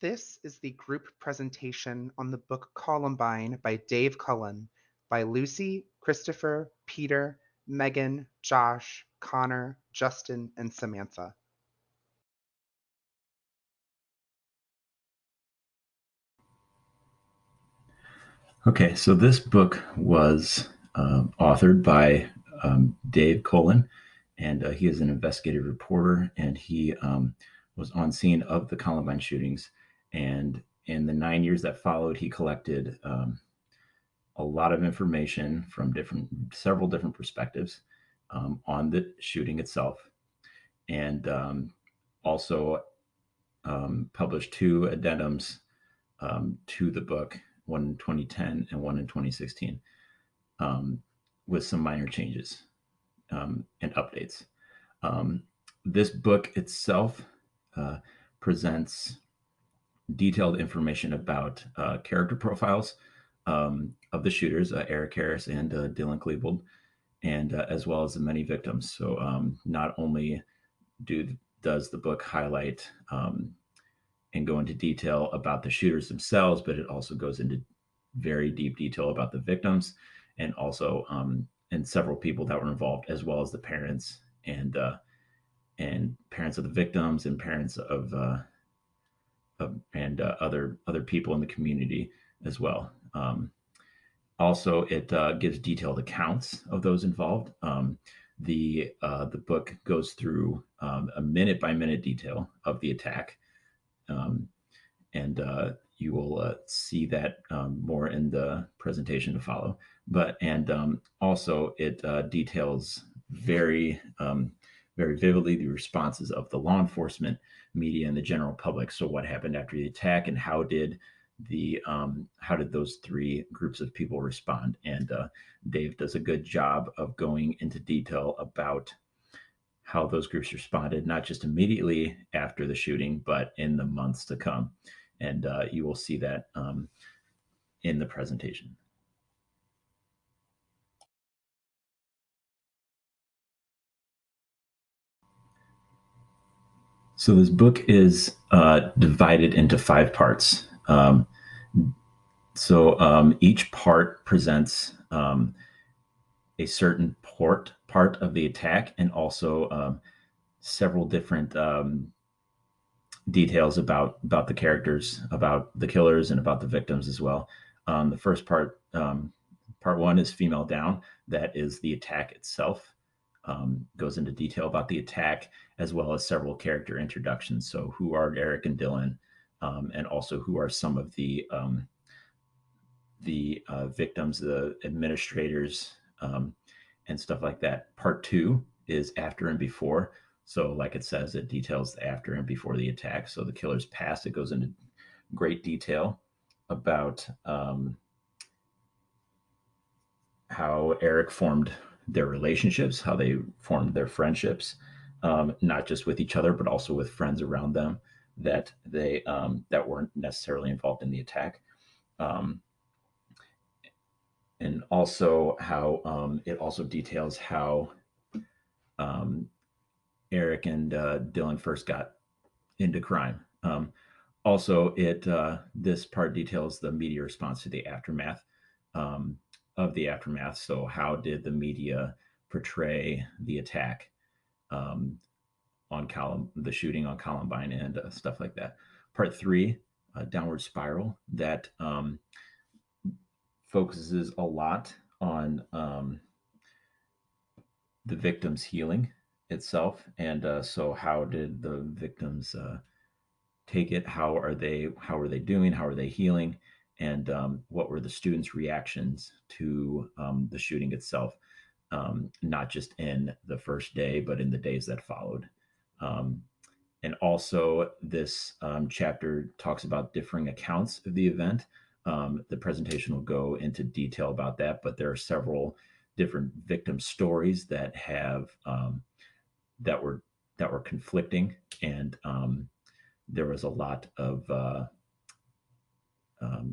This is the group presentation on the book Columbine by Dave Cullen by Lucy, Christopher, Peter, Megan, Josh, Connor, Justin, and Samantha. Okay, so this book was authored by Dave Cullen, and he is an investigative reporter, and he was on scene of the Columbine shootings. And in the 9 years that followed, he collected a lot of information from several different perspectives on the shooting itself, and also published two addendums to the book, one in 2010 and one in 2016, with some minor changes and updates. This book itself presents detailed information about character profiles of the shooters, Eric Harris and Dylan Klebold, and as well as the many victims. So not only does the book highlight and go into detail about the shooters themselves, but it also goes into very deep detail about the victims and also and several people that were involved, as well as the parents and parents of the victims and parents of other people in the community as well. Also, it gives detailed accounts of those involved. The book goes through a minute by minute detail of the attack, and you will see that more in the presentation to follow. Also it details very vividly the responses of the law enforcement, media, and the general public. So what happened after the attack, and how did those three groups of people respond? And Dave does a good job of going into detail about how those groups responded, not just immediately after the shooting, but in the months to come. And you will see that in the presentation. So this book is divided into 5 parts. Each part presents a certain part of the attack, and also several different details about the characters, about the killers, and about the victims as well. The first part, part 1, is Female Down. That is the attack itself. Goes into detail about the attack, as well as several character introductions. So who are Eric and Dylan, and also who are some of the victims, the administrators, and stuff like that. Part 2 is After and Before. So like it says, it details the after and before the attack. So the killer's past, it goes into great detail about how Eric formed their relationships, how they formed their friendships, not just with each other, but also with friends around them that weren't necessarily involved in the attack. And also how it also details how Eric and Dylan first got into crime. Also, this part details the media response to the aftermath of the aftermath. So, how did the media portray the attack on the shooting on Columbine, and stuff like that. Part 3, Downward Spiral, that focuses a lot on the victim's healing itself, and so how did the victims take it? How are they doing? How are they healing? And what were the students' reactions to the shooting itself? Not just in the first day, but in the days that followed. And also, this chapter talks about differing accounts of the event. The presentation will go into detail about that, but there are several different victim stories that have that were conflicting, and there was a lot of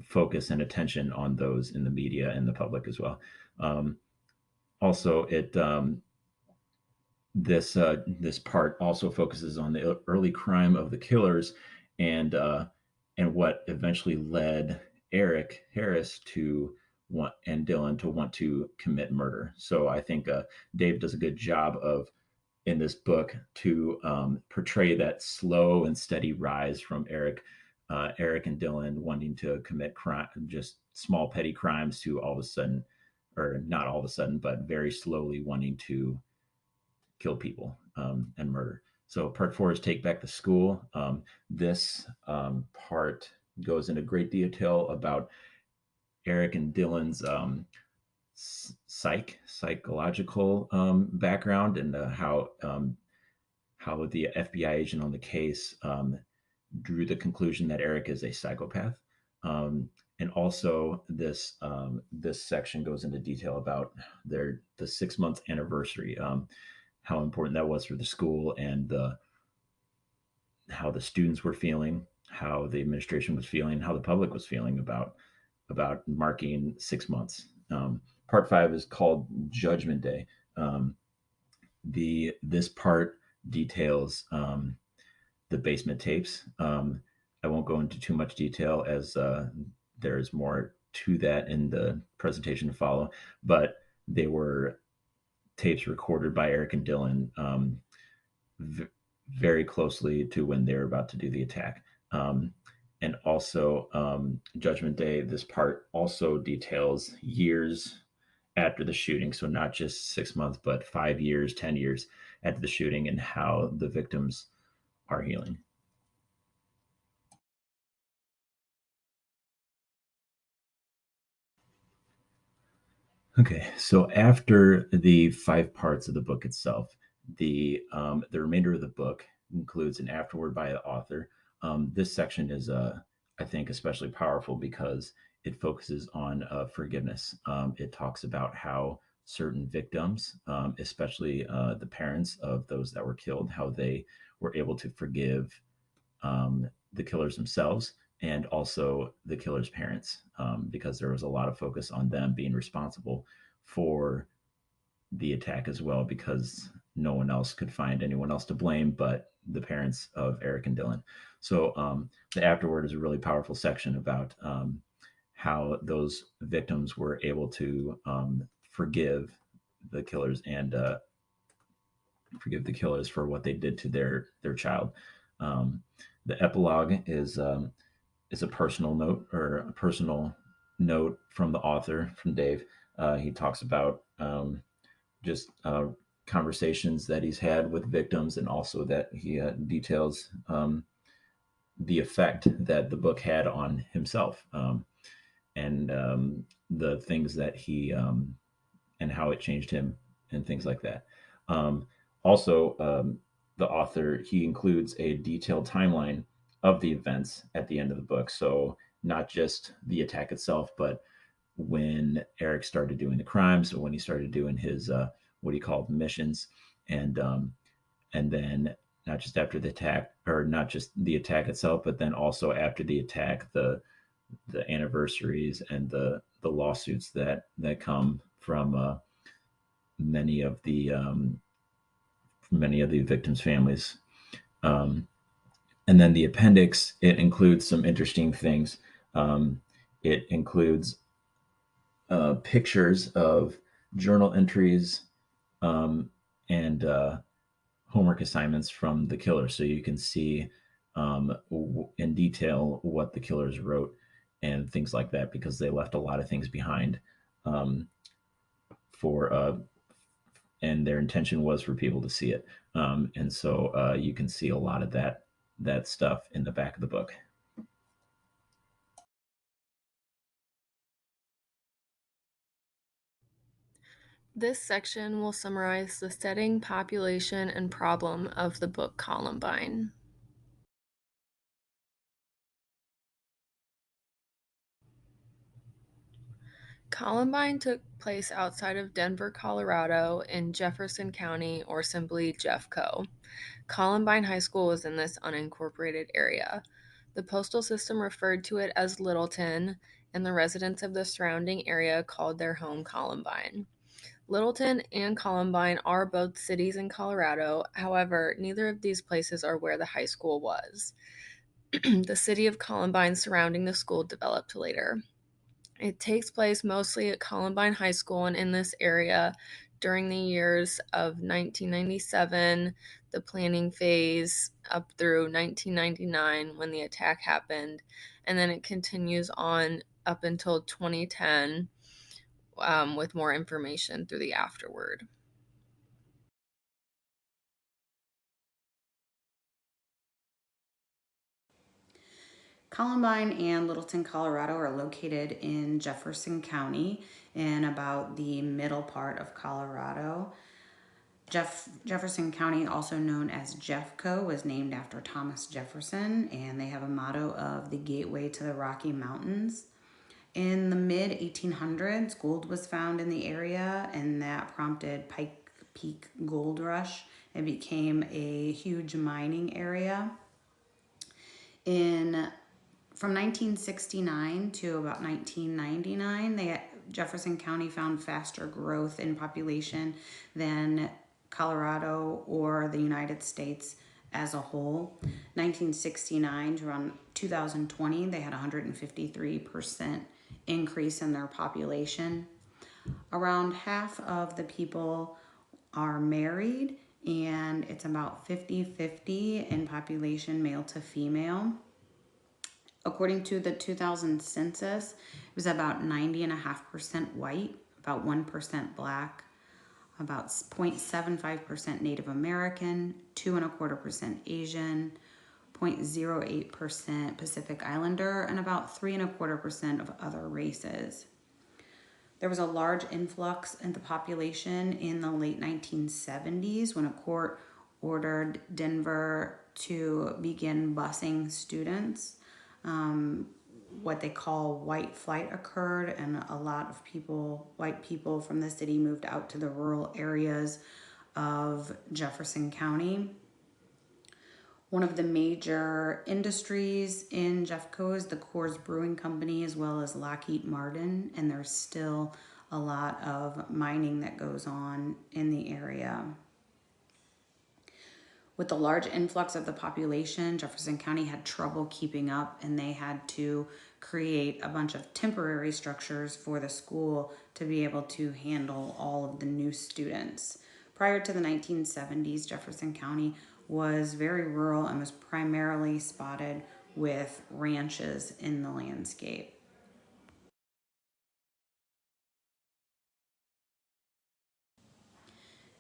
focus and attention on those in the media and the public as well. Also, this part also focuses on the early crime of the killers, and and what eventually led Eric Harris to want and Dylan to want to commit murder. So I think Dave does a good job of in this book to portray that slow and steady rise from Eric and Dylan wanting to commit crime, just small petty crimes, to all of a sudden, or not all of a sudden, but very slowly wanting to kill people and murder. So part four is Take Back the School. This part goes into great detail about Eric and Dylan's psychological background, and how the FBI agent on the case drew the conclusion that Eric is a psychopath. And also, this section goes into detail about the 6 month anniversary, how important that was for the school, and how the students were feeling, how the administration was feeling, how the public was feeling about marking 6 months. Part five is called Judgment Day. Um, the This part details the basement tapes. I won't go into too much detail, as there's more to that in the presentation to follow, but they were tapes recorded by Eric and Dylan v- very closely to when they were about to do the attack. And also, Judgment Day, this part also details years after the shooting. So, not just 6 months, but 5 years, 10 years after the shooting, and how the victims are healing. Okay, so after the five parts of the book itself, the remainder of the book includes an afterword by the author. This section is, I think, especially powerful because it focuses on forgiveness. It talks about how certain victims, especially the parents of those that were killed, how they were able to forgive the killers themselves, and also the killers' parents, because there was a lot of focus on them being responsible for the attack as well, because no one else could find anyone else to blame but the parents of Eric and Dylan. So the afterword is a really powerful section about how those victims were able to forgive the killers, and forgive the killers for what they did to their child. Um, the epilogue is a personal note, or a personal note from the author, from Dave. He talks about just conversations that he's had with victims, and also that he details the effect that the book had on himself, and the things that he and how it changed him, and things like that. Um, Also, the author, he includes a detailed timeline of the events at the end of the book. So not just the attack itself, but when Eric started doing the crimes, or when he started doing his what he called missions, and then not just after the attack, or not just the attack itself, but then also after the attack, the anniversaries and the lawsuits that come from many of the victims' families. Um, and then the appendix, it includes some interesting things. It includes pictures of journal entries, um, and homework assignments from the killer, so you can see in detail what the killers wrote and things like that, because they left a lot of things behind, um, for and their intention was for people to see it. And so you can see a lot of that stuff in the back of the book. This section will summarize the setting, population, and problem of the book Columbine. Columbine took place outside of Denver, Colorado, in Jefferson County, or simply Jeffco. Columbine High School was in this unincorporated area. The postal system referred to it as Littleton, and the residents of the surrounding area called their home Columbine. Littleton and Columbine are both cities in Colorado. However, neither of these places are where the high school was. The city of Columbine surrounding the school developed later. It takes place mostly at Columbine High School and in this area during the years of 1997, the planning phase, up through 1999 when the attack happened, and then it continues on up until 2010 with more information through the afterward. Columbine and Littleton, Colorado are located in Jefferson County in about the middle part of Colorado. Jefferson County, also known as Jeffco, was named after Thomas Jefferson, and they have a motto of the gateway to the Rocky Mountains. In the mid 1800s, gold was found in the area, and that prompted Pike Peak Gold Rush. It became a huge mining area. In From 1969 to about 1999, Jefferson County found faster growth in population than Colorado or the United States as a whole. 1969 to around 2020, they had a 153% increase in their population. Around half of the people are married, and it's about 50-50 in population, male to female. According to the 2000 census, it was about 90.5% white, about 1% black, about 0.75% Native American, 2.25% Asian, 0.08% Pacific Islander, and about 3.25% of other races. There was a large influx in the population in the late 1970s when a court ordered Denver to begin busing students. What they call white flight occurred, and a lot of white people from the city, moved out to the rural areas of Jefferson County. One of the major industries in Jeffco is the Coors Brewing Company, as well as Lockheed Martin, and there's still a lot of mining that goes on in the area. With the large influx of the population, Jefferson County had trouble keeping up, and they had to create a bunch of temporary structures for the school to be able to handle all of the new students. Prior to the 1970s, Jefferson County was very rural and was primarily spotted with ranches in the landscape.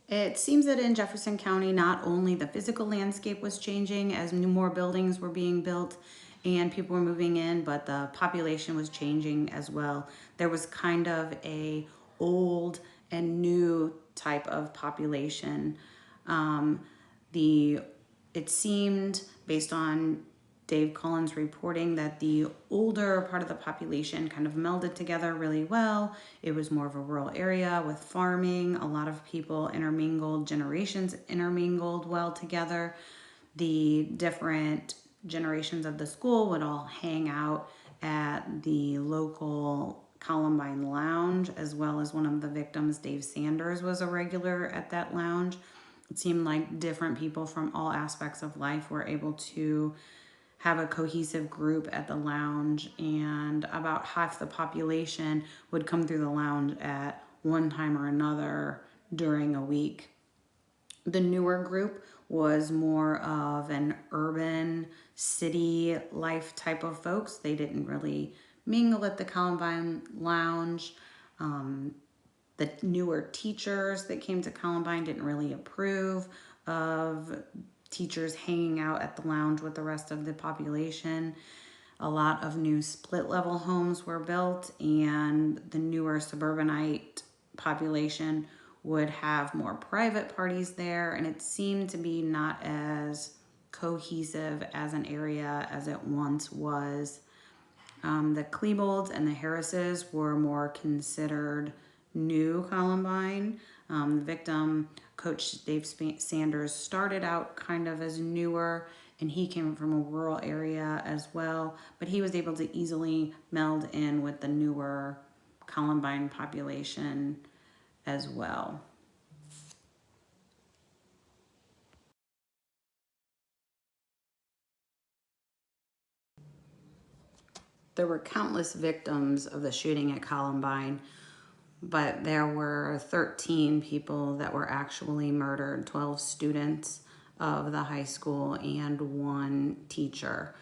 It seems that in Jefferson County, not only the physical landscape was changing as more buildings were being built and people were moving in, but the population was changing as well. There was kind of a old and new type of population. Um, the It seemed, based on Dave Cullen's reporting, that the older part of the population kind of melded together really well. It was more of a rural area with farming. A lot of people intermingled, generations intermingled well together. The different generations of the school would all hang out at the local Columbine Lounge, as well as one of the victims, Dave Sanders, was a regular at that lounge. It seemed like different people from all aspects of life were able to have a cohesive group at the lounge, and about half the population would come through the lounge at one time or another during a week. The newer group was more of an urban city life type of folks. They didn't really mingle at the Columbine Lounge. The newer teachers that came to Columbine didn't really approve of teachers hanging out at the lounge with the rest of the population. A lot of new split level homes were built, and the newer suburbanite population would have more private parties there, and it seemed to be not as cohesive as an area as it once was. The Klebold's and the Harrises were more considered new Columbine. The victim, Coach Dave Sanders, started out kind of as newer, and he came from a rural area as well, but he was able to easily meld in with the newer Columbine population as well. there were countless victims of the shooting at Columbine, but there were 13 people that were actually murdered, 12 students of the high school and one teacher.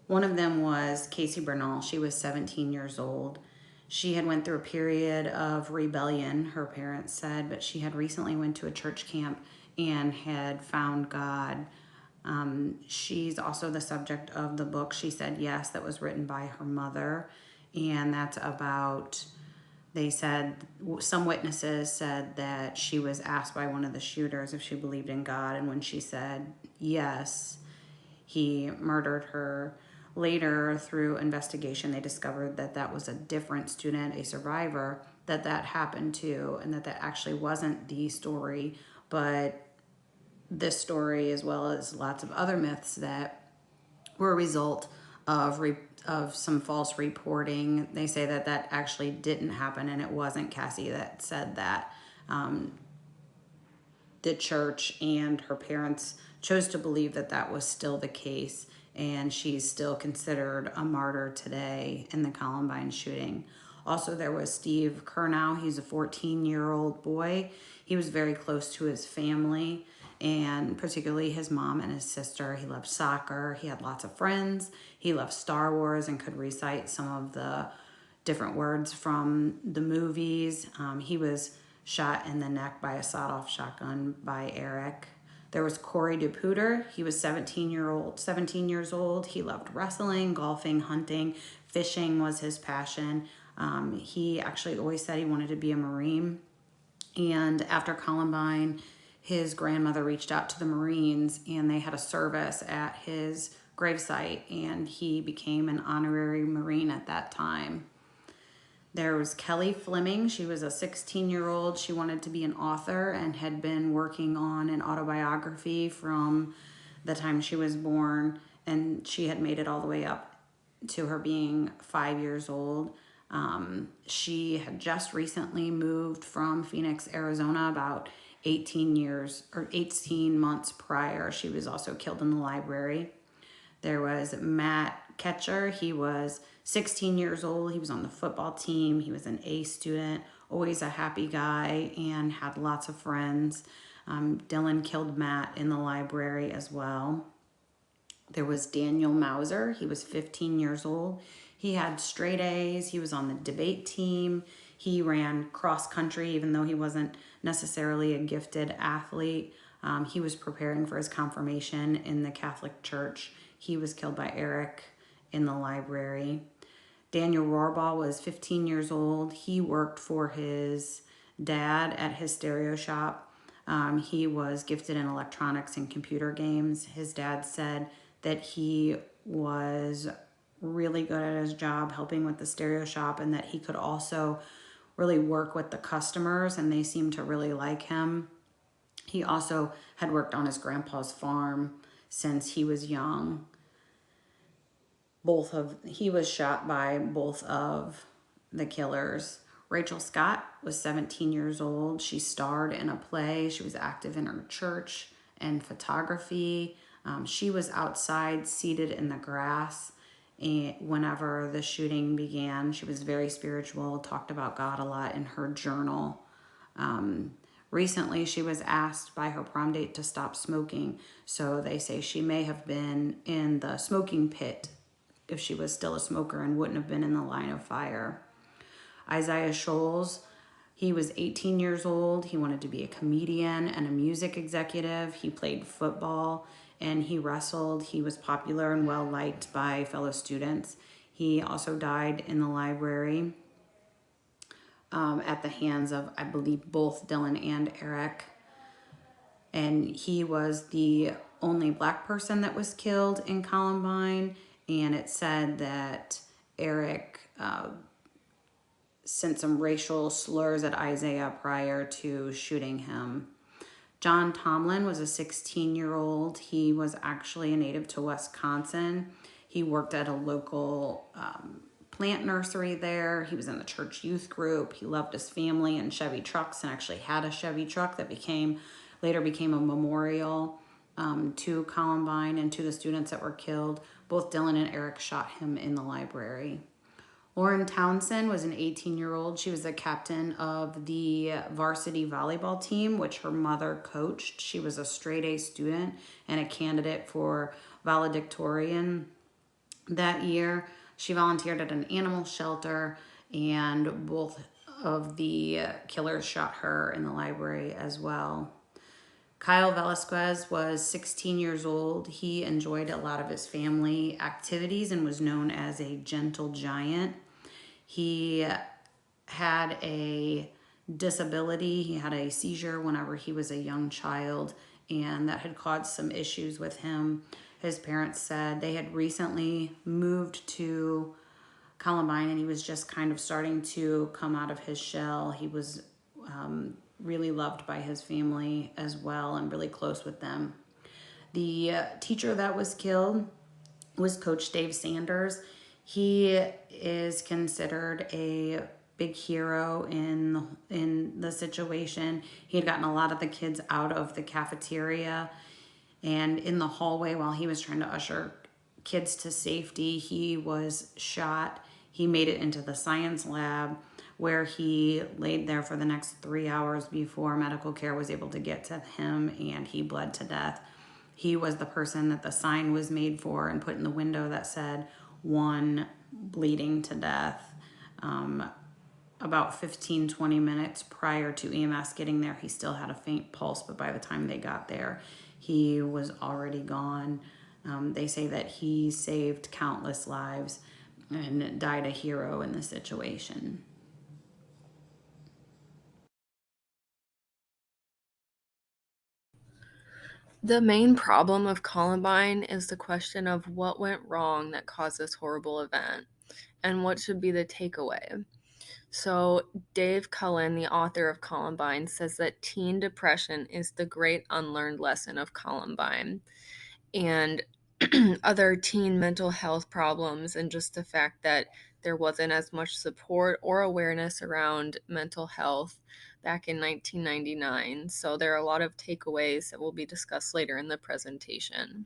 One of them was Casey Bernal. She was 17 years old. She had went through a period of rebellion, her parents said, but she had recently went to a church camp and had found God. She's also the subject of the book, She Said Yes, that was written by her mother. And that's about, they said, some witnesses said that she was asked by one of the shooters if she believed in God. And when she said yes, he murdered her. Later, through investigation, they discovered that that was a different student, a survivor, that happened to, and that actually wasn't the story, but this story, as well as lots of other myths that were a result of some false reporting. They say that actually didn't happen, and it wasn't Cassie that said that. The church and her parents chose to believe that that was still the case, and she's still considered a martyr today in the Columbine shooting. Also, there was Steve Kernow. He's a 14-year-old boy. He was very close to his family, and particularly his mom and his sister. He loved soccer. He had lots of friends. He loved Star Wars and could recite some of the different words from the movies. He was shot in the neck by a sawed-off shotgun by Eric. There was Corey DePuter. He was 17 years old. He loved wrestling, golfing, hunting, fishing was his passion. He actually always said he wanted to be a Marine. And after Columbine, his grandmother reached out to the Marines, and they had a service at his gravesite, and he became an honorary Marine at that time. There was Kelly Fleming. She was a 16-year-old. She wanted to be an author and had been working on an autobiography from the time she was born, and she had made it all the way up to her being 5 years old. She had just recently moved from Phoenix, Arizona, about 18 months prior. She was also killed in the library. There was Matt Ketcher. He was 16 years old. He was on the football team. He was an A student, always a happy guy, and had lots of friends. Dylan killed Matt in the library as well. There was Daniel Mauser. He was 15 years old. He had straight A's. He was on the debate team. He ran cross country, even though he wasn't necessarily a gifted athlete. He was preparing for his confirmation in the Catholic Church. He was killed by Eric in the library. Daniel Rohrbaugh was 15 years old. He worked for his dad at his stereo shop. He was gifted in electronics and computer games. His dad said that he was really good at his job helping with the stereo shop, and that he could also really work with the customers, and they seemed to really like him. He also had worked on his grandpa's farm since he was young. He was shot by both of the killers. Rachel Scott was 17 years old. She starred in a play. She was active in her church and photography. She was outside, seated in the grass, and whenever the shooting began. She was very spiritual, talked about God a lot in her journal. Recently, she was asked by her prom date to stop smoking, so they say she may have been in the smoking pit if she was still a smoker and wouldn't have been in the line of fire. Isaiah Scholes, he was 18 years old. He wanted to be a comedian and a music executive. He played football and he wrestled. He was popular and well liked by fellow students. He also died in the library at the hands of, I believe, both Dylan and Eric. And he was the only Black person that was killed in Columbine. And it said that Eric sent some racial slurs at Isaiah prior to shooting him. John Tomlin was a 16-year-old. He was actually a native to Wisconsin. He worked at a local plant nursery there. He was in the church youth group. He loved his family and Chevy trucks, and actually had a Chevy truck that later became a memorial to Columbine and to the students that were killed. Both Dylan and Eric shot him in the library. Lauren Townsend was an 18-year-old. She was the captain of the varsity volleyball team, which her mother coached. She was a straight A student and a candidate for valedictorian that year. She volunteered at an animal shelter, and both of the killers shot her in the library as well. Kyle Velasquez was 16 years old. He enjoyed a lot of his family activities and was known as a gentle giant. He had a disability. He had a seizure whenever he was a young child, and that had caused some issues with him. His parents said they had recently moved to Columbine, and he was just kind of starting to come out of his shell. He was really loved by his family as well and really close with them. The teacher that was killed was Coach Dave Sanders. He is considered a big hero in the situation. He had gotten a lot of the kids out of the cafeteria, and in the hallway while he was trying to usher kids to safety, he was shot. He made it into the science lab where he laid there for the next 3 hours before medical care was able to get to him, and he bled to death. He was the person that the sign was made for and put in the window that said one bleeding to death. About 15-20 minutes prior to EMS getting there, he still had a faint pulse, but by the time they got there, he was already gone. They say that he saved countless lives and died a hero in the situation. The main problem of Columbine is the question of what went wrong that caused this horrible event and what should be the takeaway. So, Dave Cullen, the author of Columbine, says that teen depression is the great unlearned lesson of Columbine. And other teen mental health problems, and just the fact that there wasn't as much support or awareness around mental health back in 1999. So there are a lot of takeaways that will be discussed later in the presentation.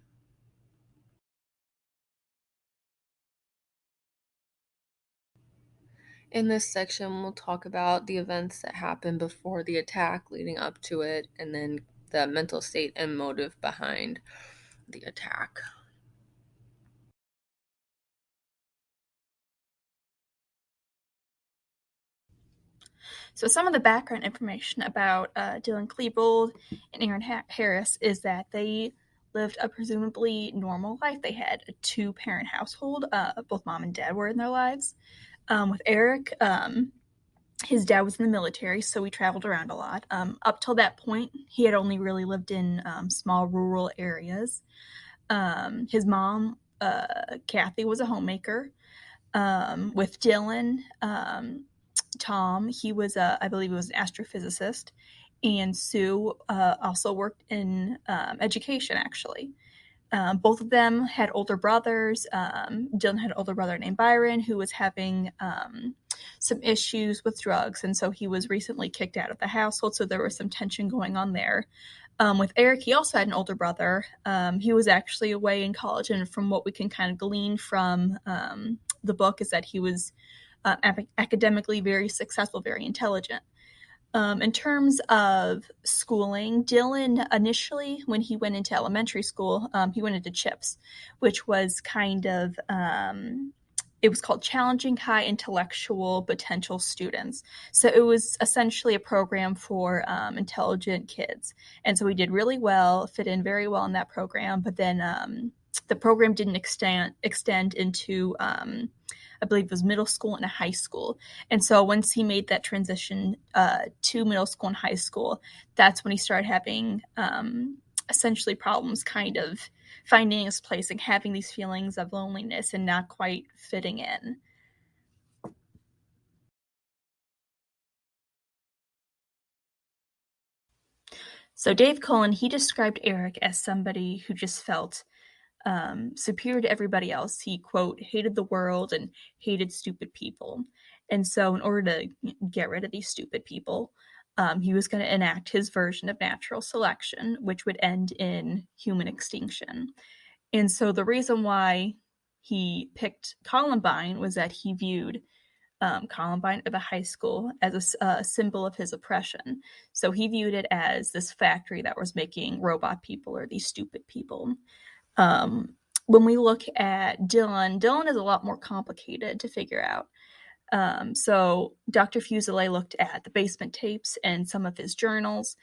In this section, we'll talk about the events that happened before the attack, leading up to it, and then the mental state and motive behind the attack. So some of the background information about Dylan Klebold and Aaron Harris is that they lived a presumably normal life. They had a two-parent household. Both mom and dad were in their lives. With Eric, his dad was in the military, so he traveled around a lot. Up till that point, he had only really lived in small rural areas. His mom, Kathy, was a homemaker. With Dylan, Tom, he was, I believe, he was an astrophysicist, and Sue also worked in education, actually. Both of them had older brothers. Dylan had an older brother named Byron who was having some issues with drugs, and so he was recently kicked out of the household, so there was some tension going on there. With Eric, he also had an older brother. He was actually away in college, and from what we can kind of glean from the book is that he was academically very successful, very intelligent. In terms of schooling, Dylan initially, when he went into elementary school, he went into CHIPS, which was kind of, it was called Challenging High Intellectual Potential Students. So it was essentially a program for intelligent kids. And so he did really well, fit in very well in that program, but then the program didn't extend into I believe it was middle school and a high school. And so once he made that transition to middle school and high school, that's when he started having essentially problems kind of finding his place and having these feelings of loneliness and not quite fitting in. So Dave Cullen, he described Eric as somebody who just felt superior to everybody else. He, quote, hated the world and hated stupid people. And so, in order to get rid of these stupid people, he was going to enact his version of natural selection, which would end in human extinction. And so, the reason why he picked Columbine was that he viewed Columbine or the high school as a symbol of his oppression. So he viewed it as this factory that was making robot people or these stupid people. Um, when we look at Dylan is a lot more complicated to figure out. So Dr. Fuselier looked at the basement tapes and some of his journals,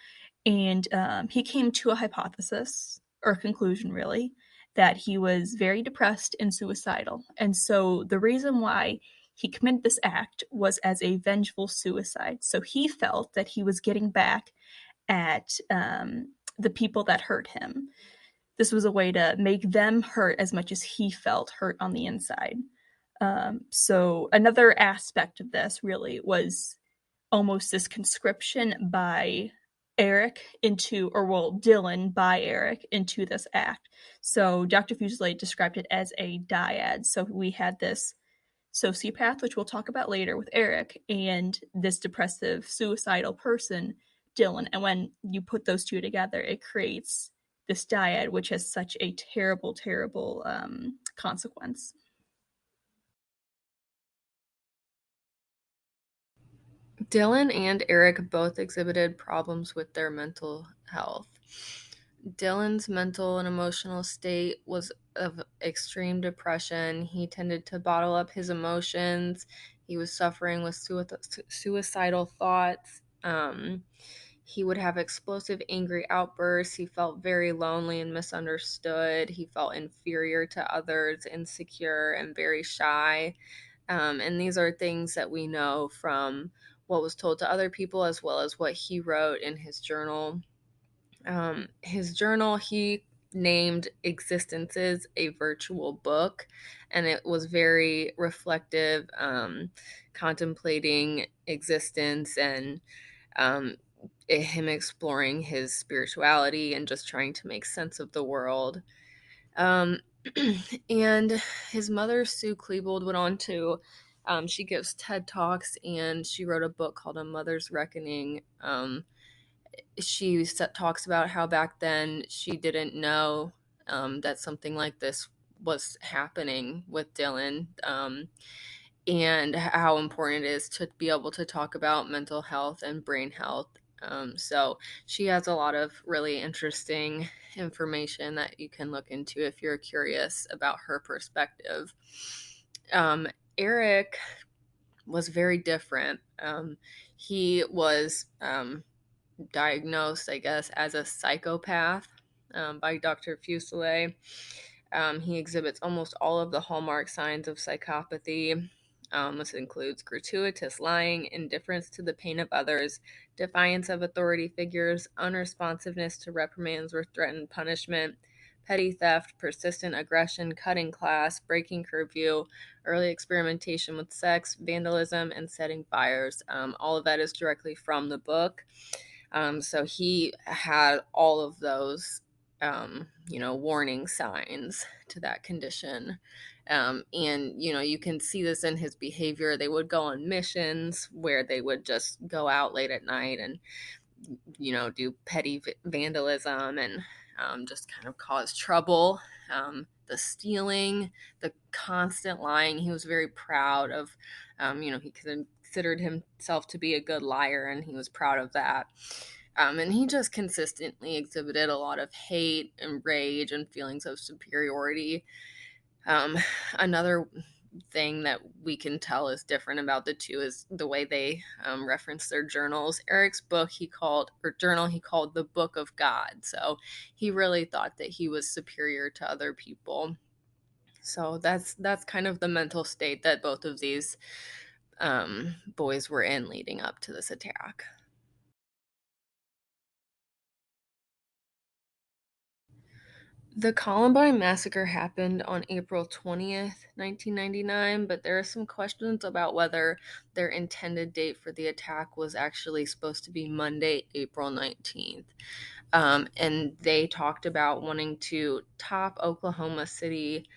and he came to a hypothesis, or a conclusion really, that he was very depressed and suicidal. And so the reason why he committed this act was as a vengeful suicide. So he felt that he was getting back at the people that hurt him. This was a way to make them hurt as much as he felt hurt on the inside. So another aspect of this really was almost this conscription by Eric into, or well, Dylan by Eric into this act. So Dr. Fuselier described it as a dyad. So we had this sociopath, which we'll talk about later with Eric, and this depressive, suicidal person, Dylan. And when you put those two together, it creates this dyad, which has such a terrible, terrible consequence. Dylan and Eric both exhibited problems with their mental health. Dylan's mental and emotional state was of extreme depression. He tended to bottle up his emotions. He was suffering with suicidal thoughts. He would have explosive, angry outbursts. He felt very lonely and misunderstood. He felt inferior to others, insecure, and very shy. And these are things that we know from what was told to other people as well as what he wrote in his journal. His journal, he named Existences a Virtual Book, and it was very reflective, contemplating existence and him exploring his spirituality and just trying to make sense of the world. Um, and his mother, Sue Klebold, went on to, she gives TED Talks, and she wrote a book called A Mother's Reckoning. She talks about how back then she didn't know that something like this was happening with Dylan, and how important it is to be able to talk about mental health and brain health. So she has a lot of really interesting information that you can look into if you're curious about her perspective. Eric was very different. He was diagnosed, I guess, as a psychopath by Dr. Fuselier. He exhibits almost all of the hallmark signs of psychopathy. This includes gratuitous lying, indifference to the pain of others, defiance of authority figures, unresponsiveness to reprimands or threatened punishment, petty theft, persistent aggression, cutting class, breaking curfew, early experimentation with sex, vandalism, and setting fires. All of that is directly from the book. So he had all of those, warning signs to that condition. And, you can see this in his behavior. They would go on missions where they would just go out late at night and, do petty vandalism and just kind of cause trouble. The stealing, the constant lying. He was very proud of, he considered himself to be a good liar, and he was proud of that. And he just consistently exhibited a lot of hate and rage and feelings of superiority. Another thing that we can tell is different about the two is the way they reference their journals. Eric's book he called the Book of God. So he really thought that he was superior to other people. So that's kind of the mental state that both of these boys were in leading up to this attack. The Columbine massacre happened on April 20th, 1999, but there are some questions about whether their intended date for the attack was actually supposed to be Monday, April 19th. And they talked about wanting to top Oklahoma City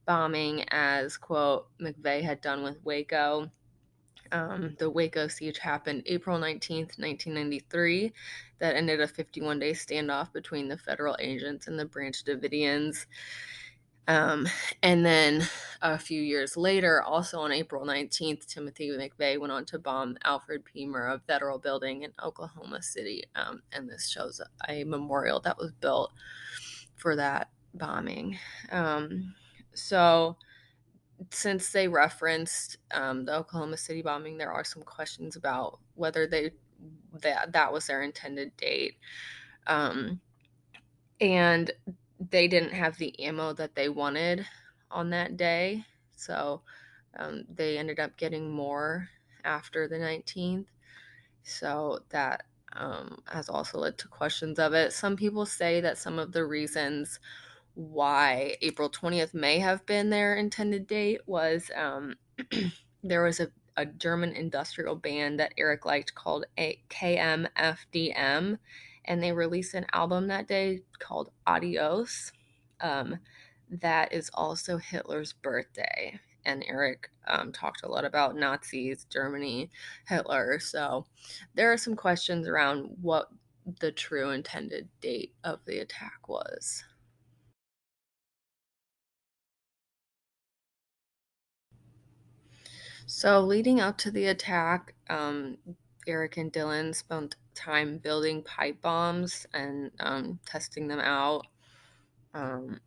bombing as, quote, McVeigh had done with Waco. The Waco siege happened April 19th, 1993. That ended a 51-day standoff between the federal agents and the Branch Davidians. And then a few years later, also on April 19th, Timothy McVeigh went on to bomb Alfred P. Murrah Federal Building in Oklahoma City. And this shows a memorial that was built for that bombing. So since they referenced the Oklahoma City bombing, there are some questions about whether that was their intended date. And they didn't have the ammo that they wanted on that day, so they ended up getting more after the 19th. So that has also led to questions of it. Some people say that some of the reasons why April 20th may have been their intended date was there was a German industrial band that Eric liked called KMFDM, and they released an album that day called Adios. That is also Hitler's birthday. And Eric talked a lot about Nazis, Germany, Hitler. So there are some questions around what the true intended date of the attack was. So, leading up to the attack, Eric and Dylan spent time building pipe bombs and testing them out. Um,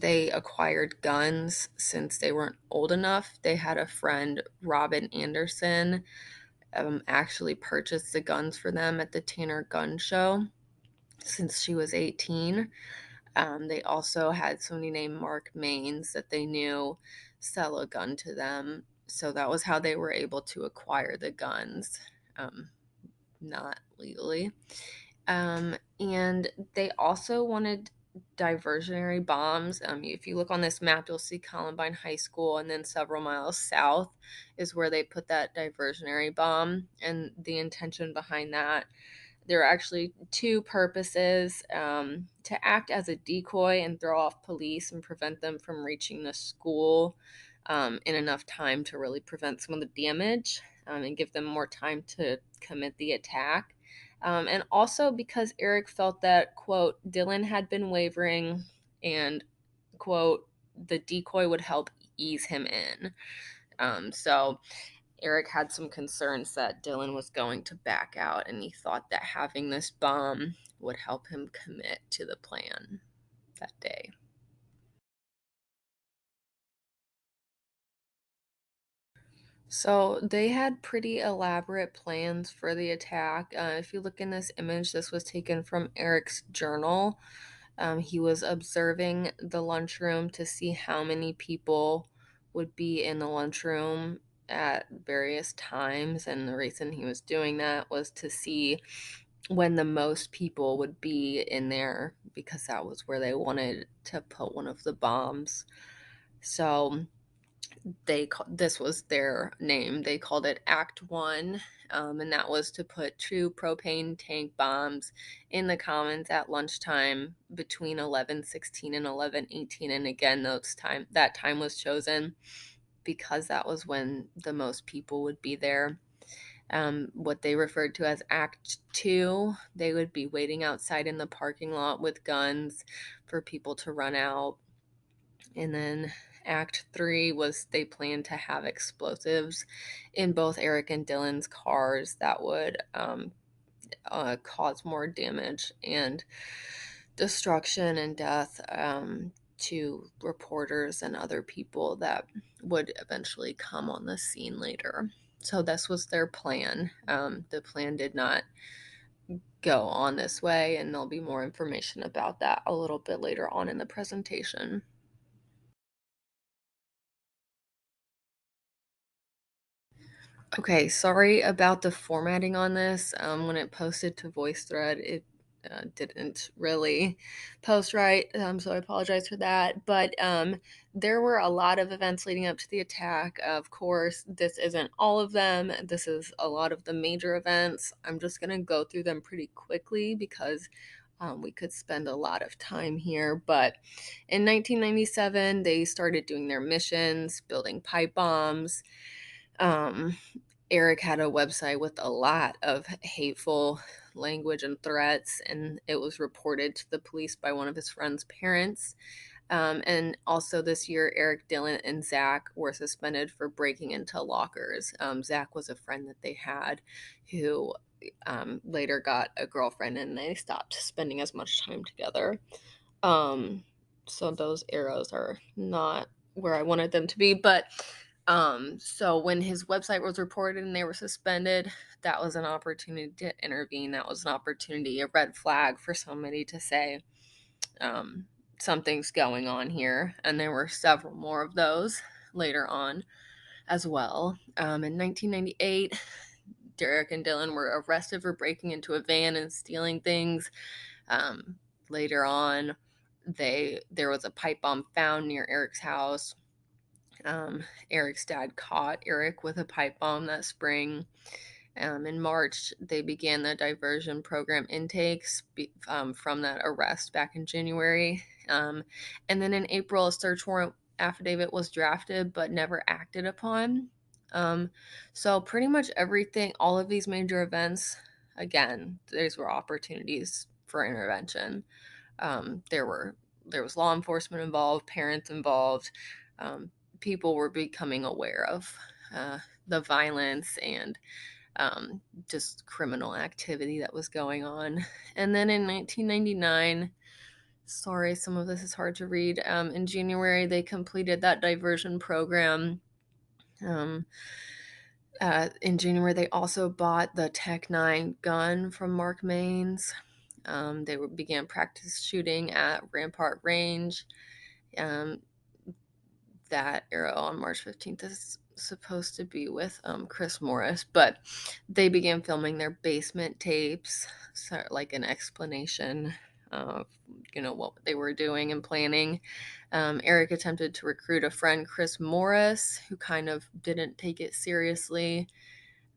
they acquired guns since they weren't old enough. They had a friend, Robin Anderson, actually purchased the guns for them at the Tanner Gun Show since she was 18. They also had somebody named Mark Maines that they knew sell a gun to them. So that was how they were able to acquire the guns, not legally. And they also wanted diversionary bombs. If you look on this map, you'll see Columbine High School, and then several miles south is where they put that diversionary bomb. And the intention behind that, there are actually two purposes: to act as a decoy and throw off police and prevent them from reaching the school in enough time to really prevent some of the damage, and give them more time to commit the attack. And also because Eric felt that, quote, Dylan had been wavering and, quote, the decoy would help ease him in. So Eric had some concerns that Dylan was going to back out, and he thought that having this bomb would help him commit to the plan that day. So they had pretty elaborate plans for the attack. If you look in this image, this was taken from Eric's journal. He was observing the lunchroom to see how many people would be in the lunchroom at various times. And the reason he was doing that was to see when the most people would be in there, because that was where they wanted to put one of the bombs. So this was their name. They called it Act One, and that was to put two propane tank bombs in the Commons at lunchtime between 11:16 and 11:18. And again, that time was chosen because that was when the most people would be there. What they referred to as Act Two, they would be waiting outside in the parking lot with guns for people to run out. And then Act Three was they planned to have explosives in both Eric and Dylan's cars that would cause more damage and destruction and death to reporters and other people that would eventually come on the scene later. So this was their plan. The plan did not go on this way, and there'll be more information about that a little bit later on in the presentation. Okay, sorry about the formatting on this. When it posted to VoiceThread, it didn't really post right, so I apologize for that. But there were a lot of events leading up to the attack. Of course, this isn't all of them. This is a lot of the major events. I'm just going to go through them pretty quickly because we could spend a lot of time here. But in 1997, they started doing their missions, building pipe bombs. Um, Eric had a website with a lot of hateful language and threats, and it was reported to the police by one of his friend's parents. And also this year, Eric, Dylan, and Zach were suspended for breaking into lockers. Zach was a friend that they had who later got a girlfriend, and they stopped spending as much time together. Um, so those arrows are not where I wanted them to be. But so when his website was reported and they were suspended, that was an opportunity to intervene. That was an opportunity, a red flag for somebody to say, something's going on here. And there were several more of those later on as well. In 1998, Derek and Dylan were arrested for breaking into a van and stealing things. Later on, there was a pipe bomb found near Eric's house. Eric's dad caught Eric with a pipe bomb that spring. In March, they began the diversion program intakes from that arrest back in January. And then in April, a search warrant affidavit was drafted but never acted upon. So pretty much everything, all of these major events, again, these were opportunities for intervention. There was law enforcement involved, parents involved. People were becoming aware of the violence and just criminal activity that was going on. And then in 1999, sorry, some of this is hard to read. In January, they completed that diversion program. In January, they also bought the Tech 9 gun from Mark Maines. They began practice shooting at Rampart Range. That arrow on March 15th is supposed to be with Chris Morris, but they began filming their basement tapes, so like an explanation of what they were doing and planning. Eric attempted to recruit a friend, Chris Morris, who kind of didn't take it seriously,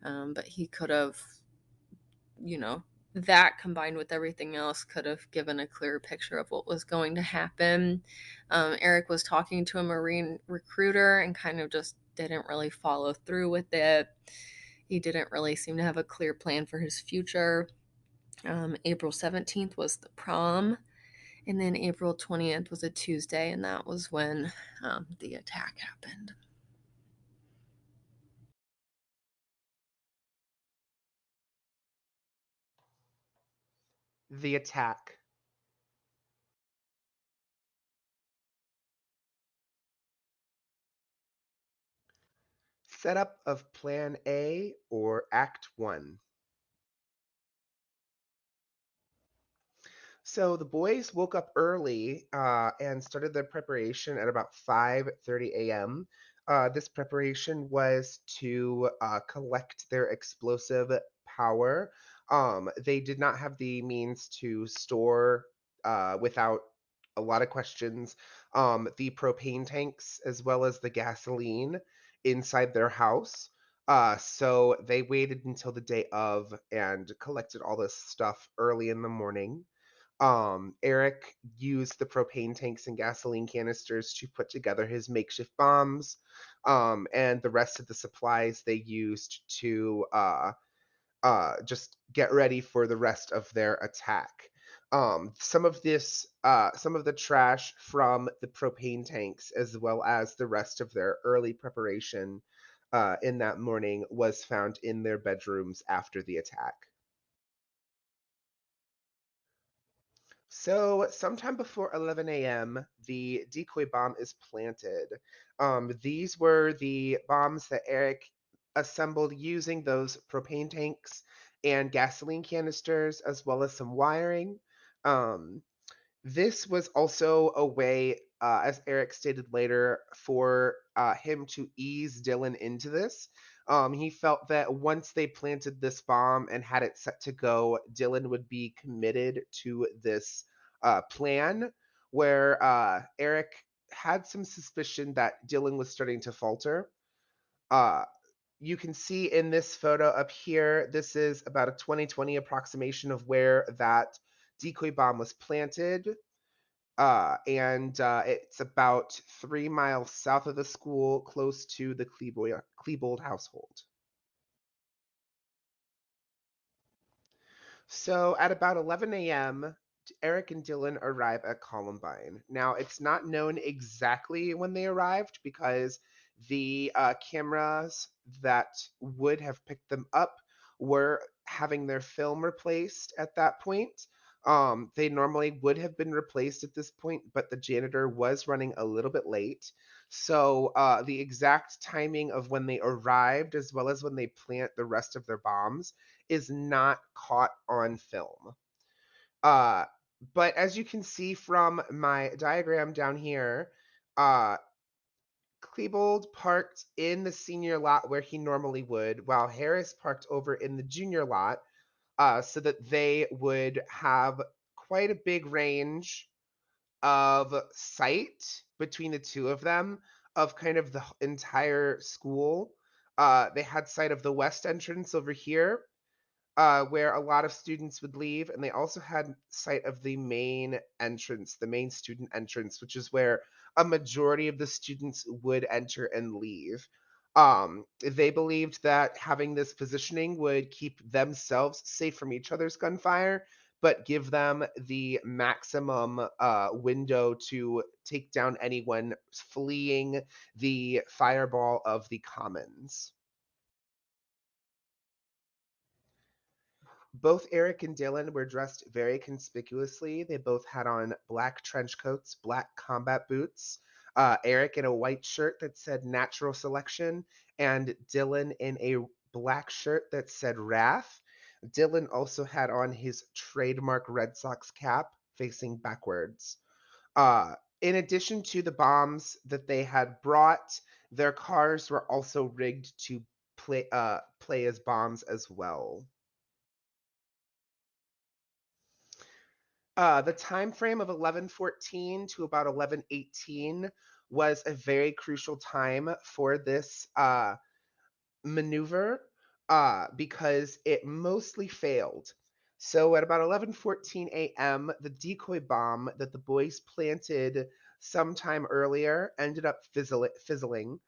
but he could have, that combined with everything else could have given a clearer picture of what was going to happen. Eric was talking to a Marine recruiter and kind of just didn't really follow through with it. He didn't really seem to have a clear plan for his future. April 17th was the prom, and then April 20th was a Tuesday, and that was when the attack happened. The attack. Setup of Plan A or Act 1. So the boys woke up early and started their preparation at about 5:30 a.m. This preparation was to collect their explosive power. They did not have the means to store without a lot of questions the propane tanks as well as the gasoline inside their house. So they waited until the day of and collected all this stuff early in the morning. Eric used the propane tanks and gasoline canisters to put together his makeshift bombs, and the rest of the supplies they used to just get ready for the rest of their attack. Some of the trash from the propane tanks, as well as the rest of their early preparation in that morning, was found in their bedrooms after the attack. So, sometime before 11 a.m., the decoy bomb is planted. These were the bombs that Eric assembled using those propane tanks and gasoline canisters, as well as some wiring. Um, this was also a way, as Eric stated later, for him to ease Dylan into this. He felt that once they planted this bomb and had it set to go, Dylan would be committed to this plan, where Eric had some suspicion that Dylan was starting to falter. Uh, you can see in this photo up here, this is about a 2020 approximation of where that decoy bomb was planted. And it's about 3 miles south of the school, close to the Klebold household. So at about 11 a.m., Eric and Dylan arrive at Columbine. Now, it's not known exactly when they arrived because the cameras that would have picked them up were having their film replaced at that point. They normally would have been replaced at this point, but the janitor was running a little bit late. So the exact timing of when they arrived, as well as when they plant the rest of their bombs, is not caught on film. Uh, but as you can see from my diagram down here, uh, Klebold parked in the senior lot where he normally would, while Harris parked over in the junior lot, so that they would have quite a big range of sight between the two of them of kind of the entire school. They had sight of the west entrance over here, where a lot of students would leave, and they also had sight of the main entrance, the main student entrance, which is where a majority of the students would enter and leave. They believed that having this positioning would keep themselves safe from each other's gunfire, but give them the maximum window to take down anyone fleeing the fireball of the commons. Both Eric and Dylan were dressed very conspicuously. They both had on black trench coats, black combat boots. Eric in a white shirt that said Natural Selection, and Dylan in a black shirt that said Wrath. Dylan also had on his trademark Red Sox cap facing backwards. In addition to the bombs that they had brought, their cars were also rigged to play as bombs as well. The time frame of 1114 to about 1118 was a very crucial time for this maneuver because it mostly failed. So at about 11:14 a.m., the decoy bomb that the boys planted sometime earlier ended up fizzling.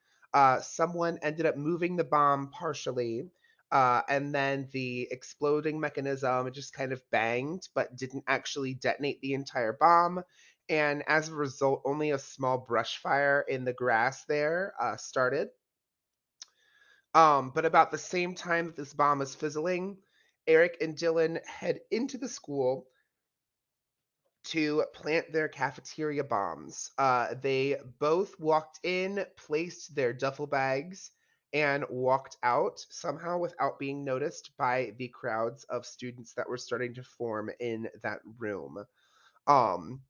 Someone ended up moving the bomb partially, and then the exploding mechanism just kind of banged, but didn't actually detonate the entire bomb. And as a result, only a small brush fire in the grass there started. But about the same time that this bomb is fizzling, Eric and Dylan head into the school to plant their cafeteria bombs. They both walked in, placed their duffel bags, and walked out somehow without being noticed by the crowds of students that were starting to form in that room. Um,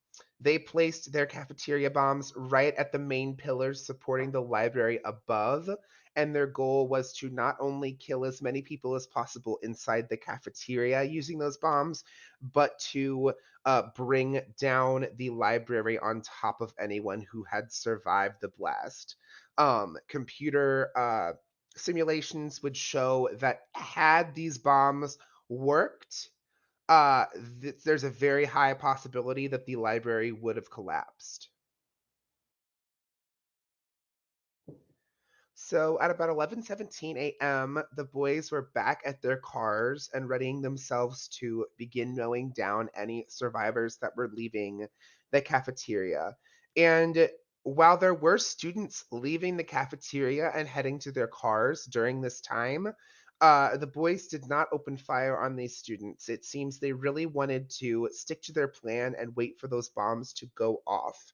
they placed their cafeteria bombs right at the main pillars supporting the library above, and their goal was to not only kill as many people as possible inside the cafeteria using those bombs, but to bring down the library on top of anyone who had survived the blast. Computer simulations would show that had these bombs worked, there's a very high possibility that the library would have collapsed. So at about 11:17 a.m., the boys were back at their cars and readying themselves to begin mowing down any survivors that were leaving the cafeteria. And while there were students leaving the cafeteria and heading to their cars during this time, the boys did not open fire on these students. It seems they really wanted to stick to their plan and wait for those bombs to go off.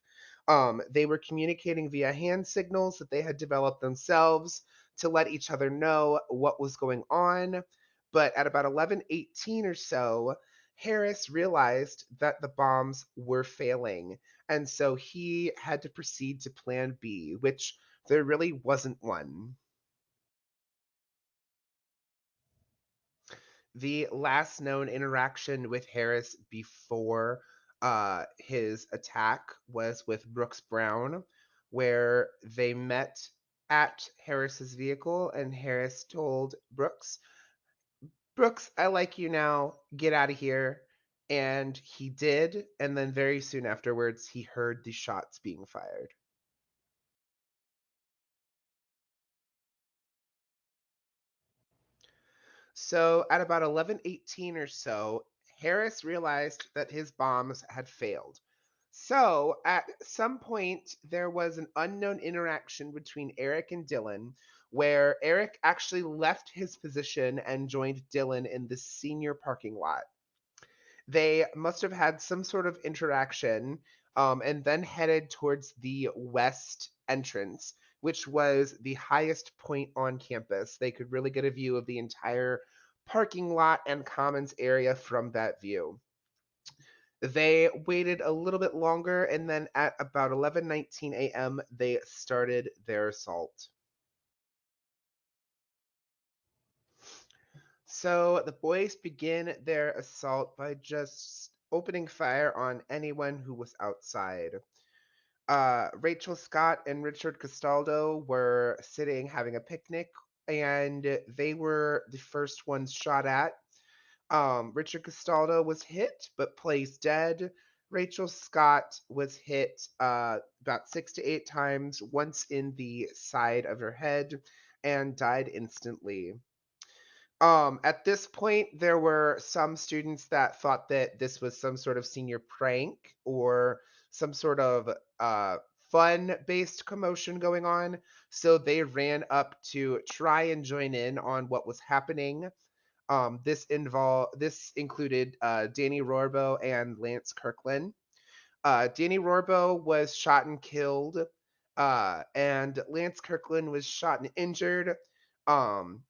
They were communicating via hand signals that they had developed themselves to let each other know what was going on. But at about 11:18 or so, Harris realized that the bombs were failing, and so he had to proceed to plan B, which there really wasn't one. The last known interaction with Harris before his attack was with Brooks Brown, where they met at Harris's vehicle, and Harris told Brooks, I like you now, get out of here. And he did, and then very soon afterwards, he heard the shots being fired. So at about 11:18 or so, Harris realized that his bombs had failed. So, at some point, there was an unknown interaction between Eric and Dylan, where Eric actually left his position and joined Dylan in the senior parking lot. They must have had some sort of interaction, and then headed towards the west entrance, which was the highest point on campus. They could really get a view of the entire parking lot and commons area from that view. They waited a little bit longer, and then at about 11:19 a.m., they started their assault. So the boys begin their assault by just opening fire on anyone who was outside. Rachel Scott and Richard Castaldo were sitting having a picnic, and they were the first ones shot at. Richard Castaldo was hit but plays dead. Rachel Scott was hit about 6 to 8 times, once in the side of her head, and died instantly. At this point, there were some students that thought that this was some sort of senior prank or some sort of uh, fun-based commotion going on, so they ran up to try and join in on what was happening. This included Danny Rorbo and Lance Kirkland. Danny Rorbo was shot and killed, and Lance Kirkland was shot and injured. Um,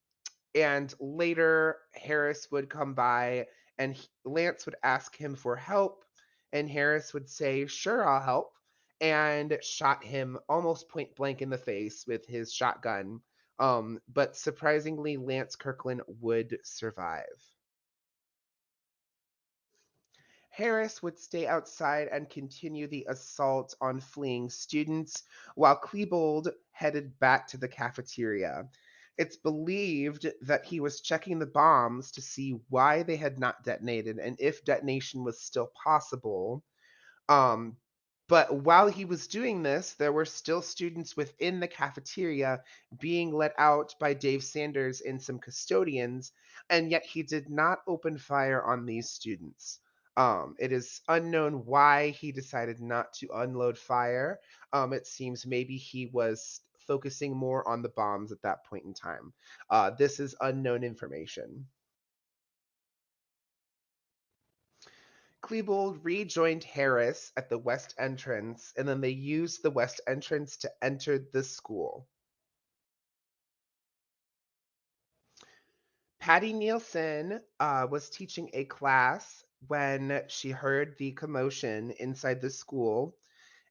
and later, Harris would come by, and Lance would ask him for help, and Harris would say, "Sure, I'll help," and shot him almost point blank in the face with his shotgun. But surprisingly, Lance Kirkland would survive. Harris would stay outside and continue the assault on fleeing students, while Klebold headed back to the cafeteria. It's believed that he was checking the bombs to see why they had not detonated and if detonation was still possible. Um, but while he was doing this, there were still students within the cafeteria being let out by Dave Sanders and some custodians, and yet he did not open fire on these students. It is unknown why he decided not to unload fire. It seems maybe he was focusing more on the bombs at that point in time. This is unknown information. Klebold rejoined Harris at the west entrance, and then they used the west entrance to enter the school. Patty Nielsen was teaching a class when she heard the commotion inside the school,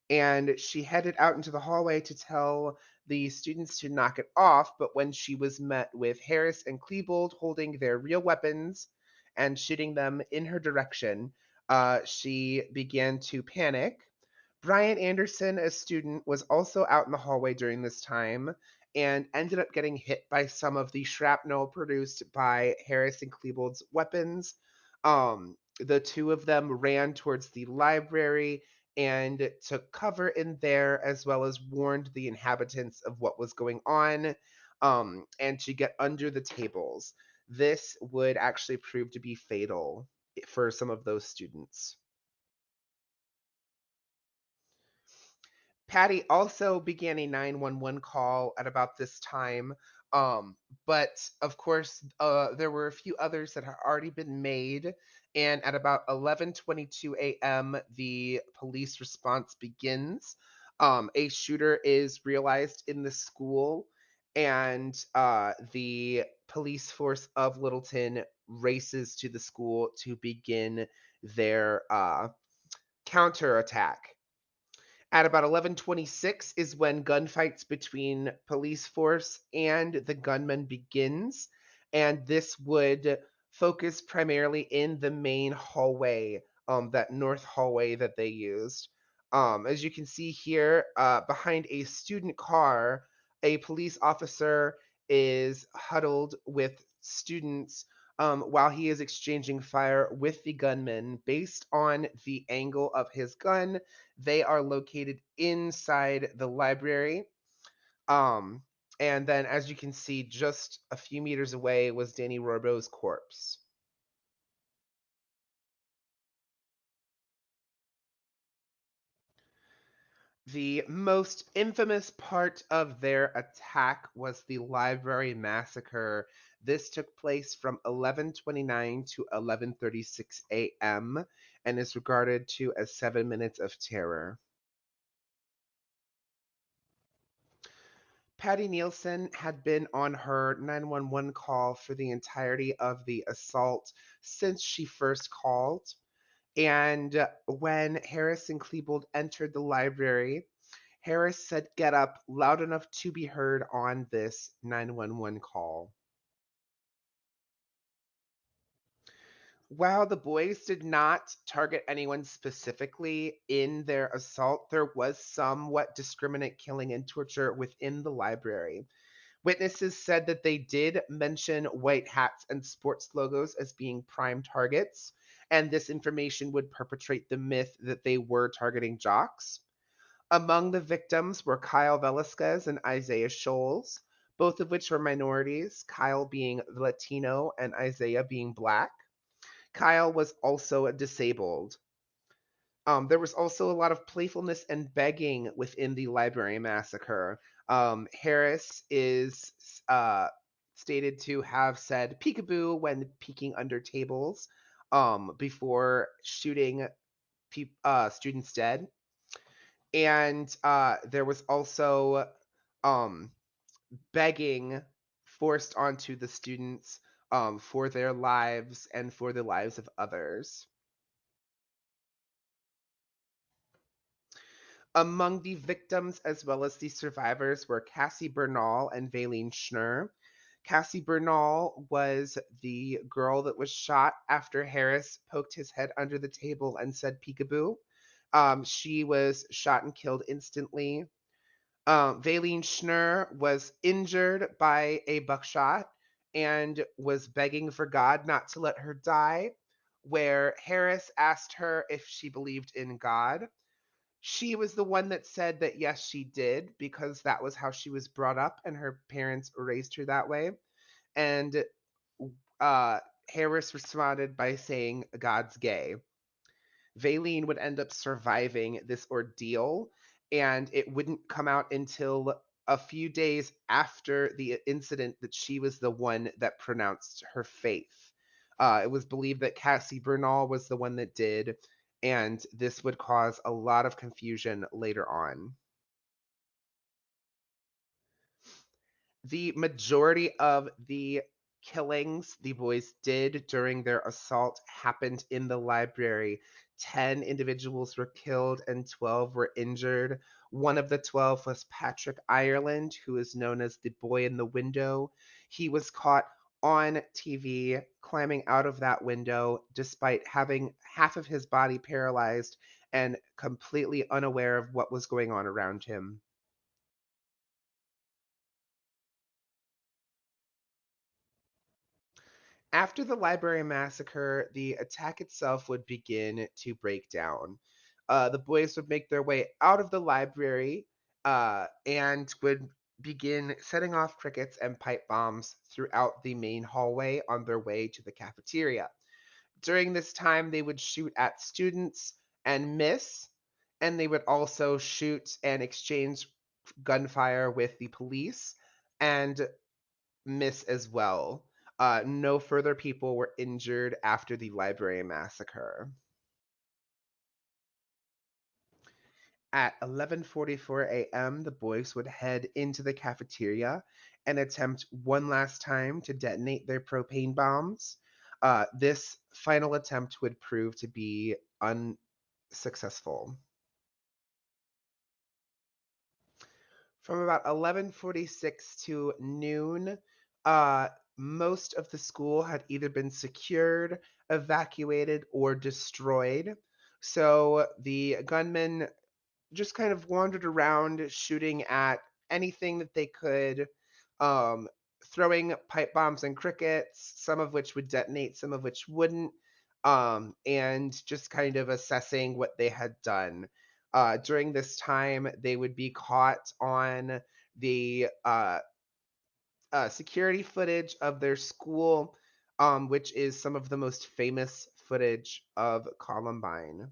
and she headed out into the hallway to tell the students to knock it off. But when she was met with Harris and Klebold holding their real weapons and shooting them in her direction, she began to panic. Brian Anderson, a student, was also out in the hallway during this time and ended up getting hit by some of the shrapnel produced by Harris and Klebold's weapons. The two of them ran towards the library and took cover in there, as well as warned the inhabitants of what was going on, and to get under the tables. This would actually prove to be fatal for some of those students. Patty also began a 911 call at about this time. But of course, there were a few others that had already been made. And at about 11:22 a.m., the police response begins. A shooter is realized in the school, and the police force of Littleton races to the school to begin their counterattack. At about 11:26 is when gunfights between police force and the gunmen begins, and this would focus primarily in the main hallway, that north hallway that they used. As you can see here, behind a student car, a police officer is huddled with students while he is exchanging fire with the gunman. Based on the angle of his gun, they are located inside the library. Um, and then, as you can see, just a few meters away was Danny Rorbo's corpse. The most infamous part of their attack was the library massacre. This took place from 11:29 to 11:36 a.m. and is regarded to as 7 minutes of terror. Patty Nielsen had been on her 911 call for the entirety of the assault since she first called. And when Harris and Klebold entered the library, Harris said, "Get up," loud enough to be heard on this 911 call. While the boys did not target anyone specifically in their assault, there was somewhat discriminate killing and torture within the library. Witnesses said that they did mention white hats and sports logos as being prime targets, and this information would perpetrate the myth that they were targeting jocks. Among the victims were Kyle Velasquez and Isaiah Scholes, both of which were minorities, Kyle being Latino and Isaiah being black. Kyle was also disabled. There was also a lot of playfulness and begging within the library massacre. Harris is stated to have said peekaboo when peeking under tables before shooting students dead. And there was also um, begging forced onto the students for their lives and for the lives of others. Among the victims as well as the survivors were Cassie Bernal and Valine Schnur. Cassie Bernal was the girl that was shot after Harris poked his head under the table and said peekaboo. She was shot and killed instantly. Valine Schnur was injured by a buckshot and was begging for God not to let her die, where Harris asked her if she believed in God. She was the one that said that yes, she did, because that was how she was brought up and her parents raised her that way. And uh, Harris responded by saying, "God's gay." Valine would end up surviving this ordeal, and it wouldn't come out until a few days after the incident that she was the one that pronounced her faith. It was believed that Cassie Bernal was the one that did, and this would cause a lot of confusion later on. The majority of the killings the boys did during their assault happened in the library. 10 individuals were killed and 12 were injured. One of the 12 was Patrick Ireland, who is known as the boy in the window. He was caught on TV climbing out of that window despite having half of his body paralyzed and completely unaware of what was going on around him. After the library massacre, the attack itself would begin to break down. The boys would make their way out of the library and would begin setting off crickets and pipe bombs throughout the main hallway on their way to the cafeteria. During this time, they would shoot at students and miss, and they would also shoot and exchange gunfire with the police and miss as well. No further people were injured after the library massacre. At 11:44 a.m., the boys would head into the cafeteria and attempt one last time to detonate their propane bombs. This final attempt would prove to be unsuccessful. From about 11:46 to noon, uh, most of the school had either been secured, evacuated, or destroyed. So the gunmen just kind of wandered around shooting at anything that they could, um, throwing pipe bombs and crickets, some of which would detonate, some of which wouldn't, and just kind of assessing what they had done. During this time, they would be caught on the security footage of their school, which is some of the most famous footage of Columbine.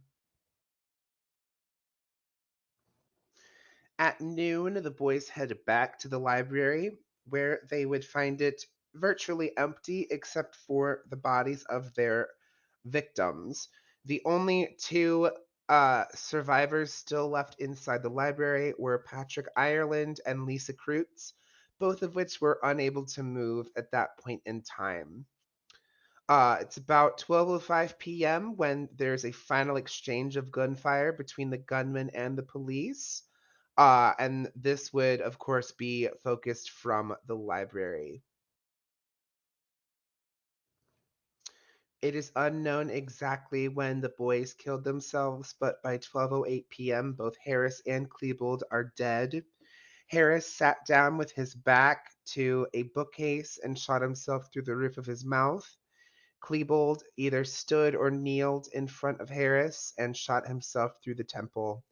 At noon, the boys head back to the library, where they would find it virtually empty except for the bodies of their victims. The only two survivors still left inside the library were Patrick Ireland and Lisa Kreutz, both of which were unable to move at that point in time. It's about 12:05 p.m. when there's a final exchange of gunfire between the gunman and the police. And this would, of course, be focused from the library. It is unknown exactly when the boys killed themselves, but by 12:08 p.m., both Harris and Klebold are dead. Harris sat down with his back to a bookcase and shot himself through the roof of his mouth. Klebold either stood or kneeled in front of Harris and shot himself through the temple,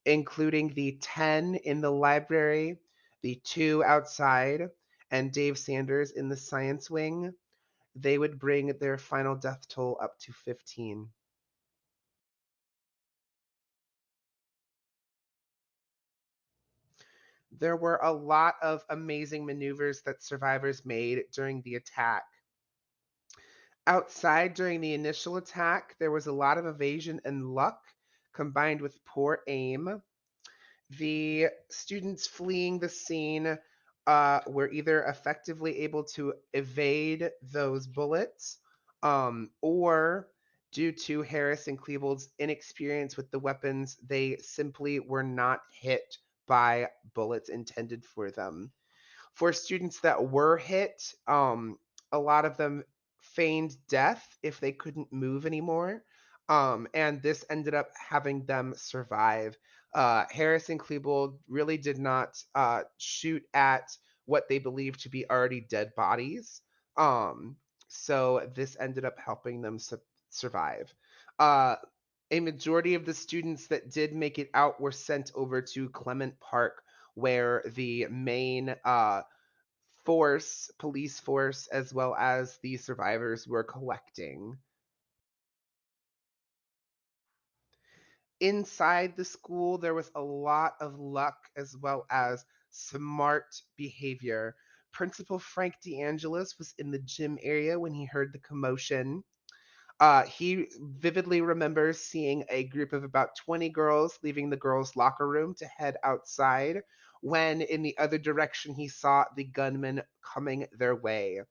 including the 10 in the library, the 2 outside, and Dave Sanders in the science wing. They would bring their final death toll up to 15. There were a lot of amazing maneuvers that survivors made during the attack. Outside during the initial attack, there was a lot of evasion and luck combined with poor aim. The students fleeing the scene were either effectively able to evade those bullets, or due to Harris and Klebold's inexperience with the weapons, they simply were not hit by bullets intended for them. For students that were hit, a lot of them feigned death if they couldn't move anymore. And this ended up having them survive. Harris and Klebold really did not shoot at what they believed to be already dead bodies. Um, so this ended up helping them survive. Uh, a majority of the students that did make it out were sent over to Clement Park, where the main police force, as well as the survivors were collecting. Inside the school, there was a lot of luck as well as smart behavior. Principal Frank DeAngelis was in the gym area when he heard the commotion. He vividly remembers seeing a group of about 20 girls leaving the girls' locker room to head outside, when in the other direction he saw the gunman coming their way.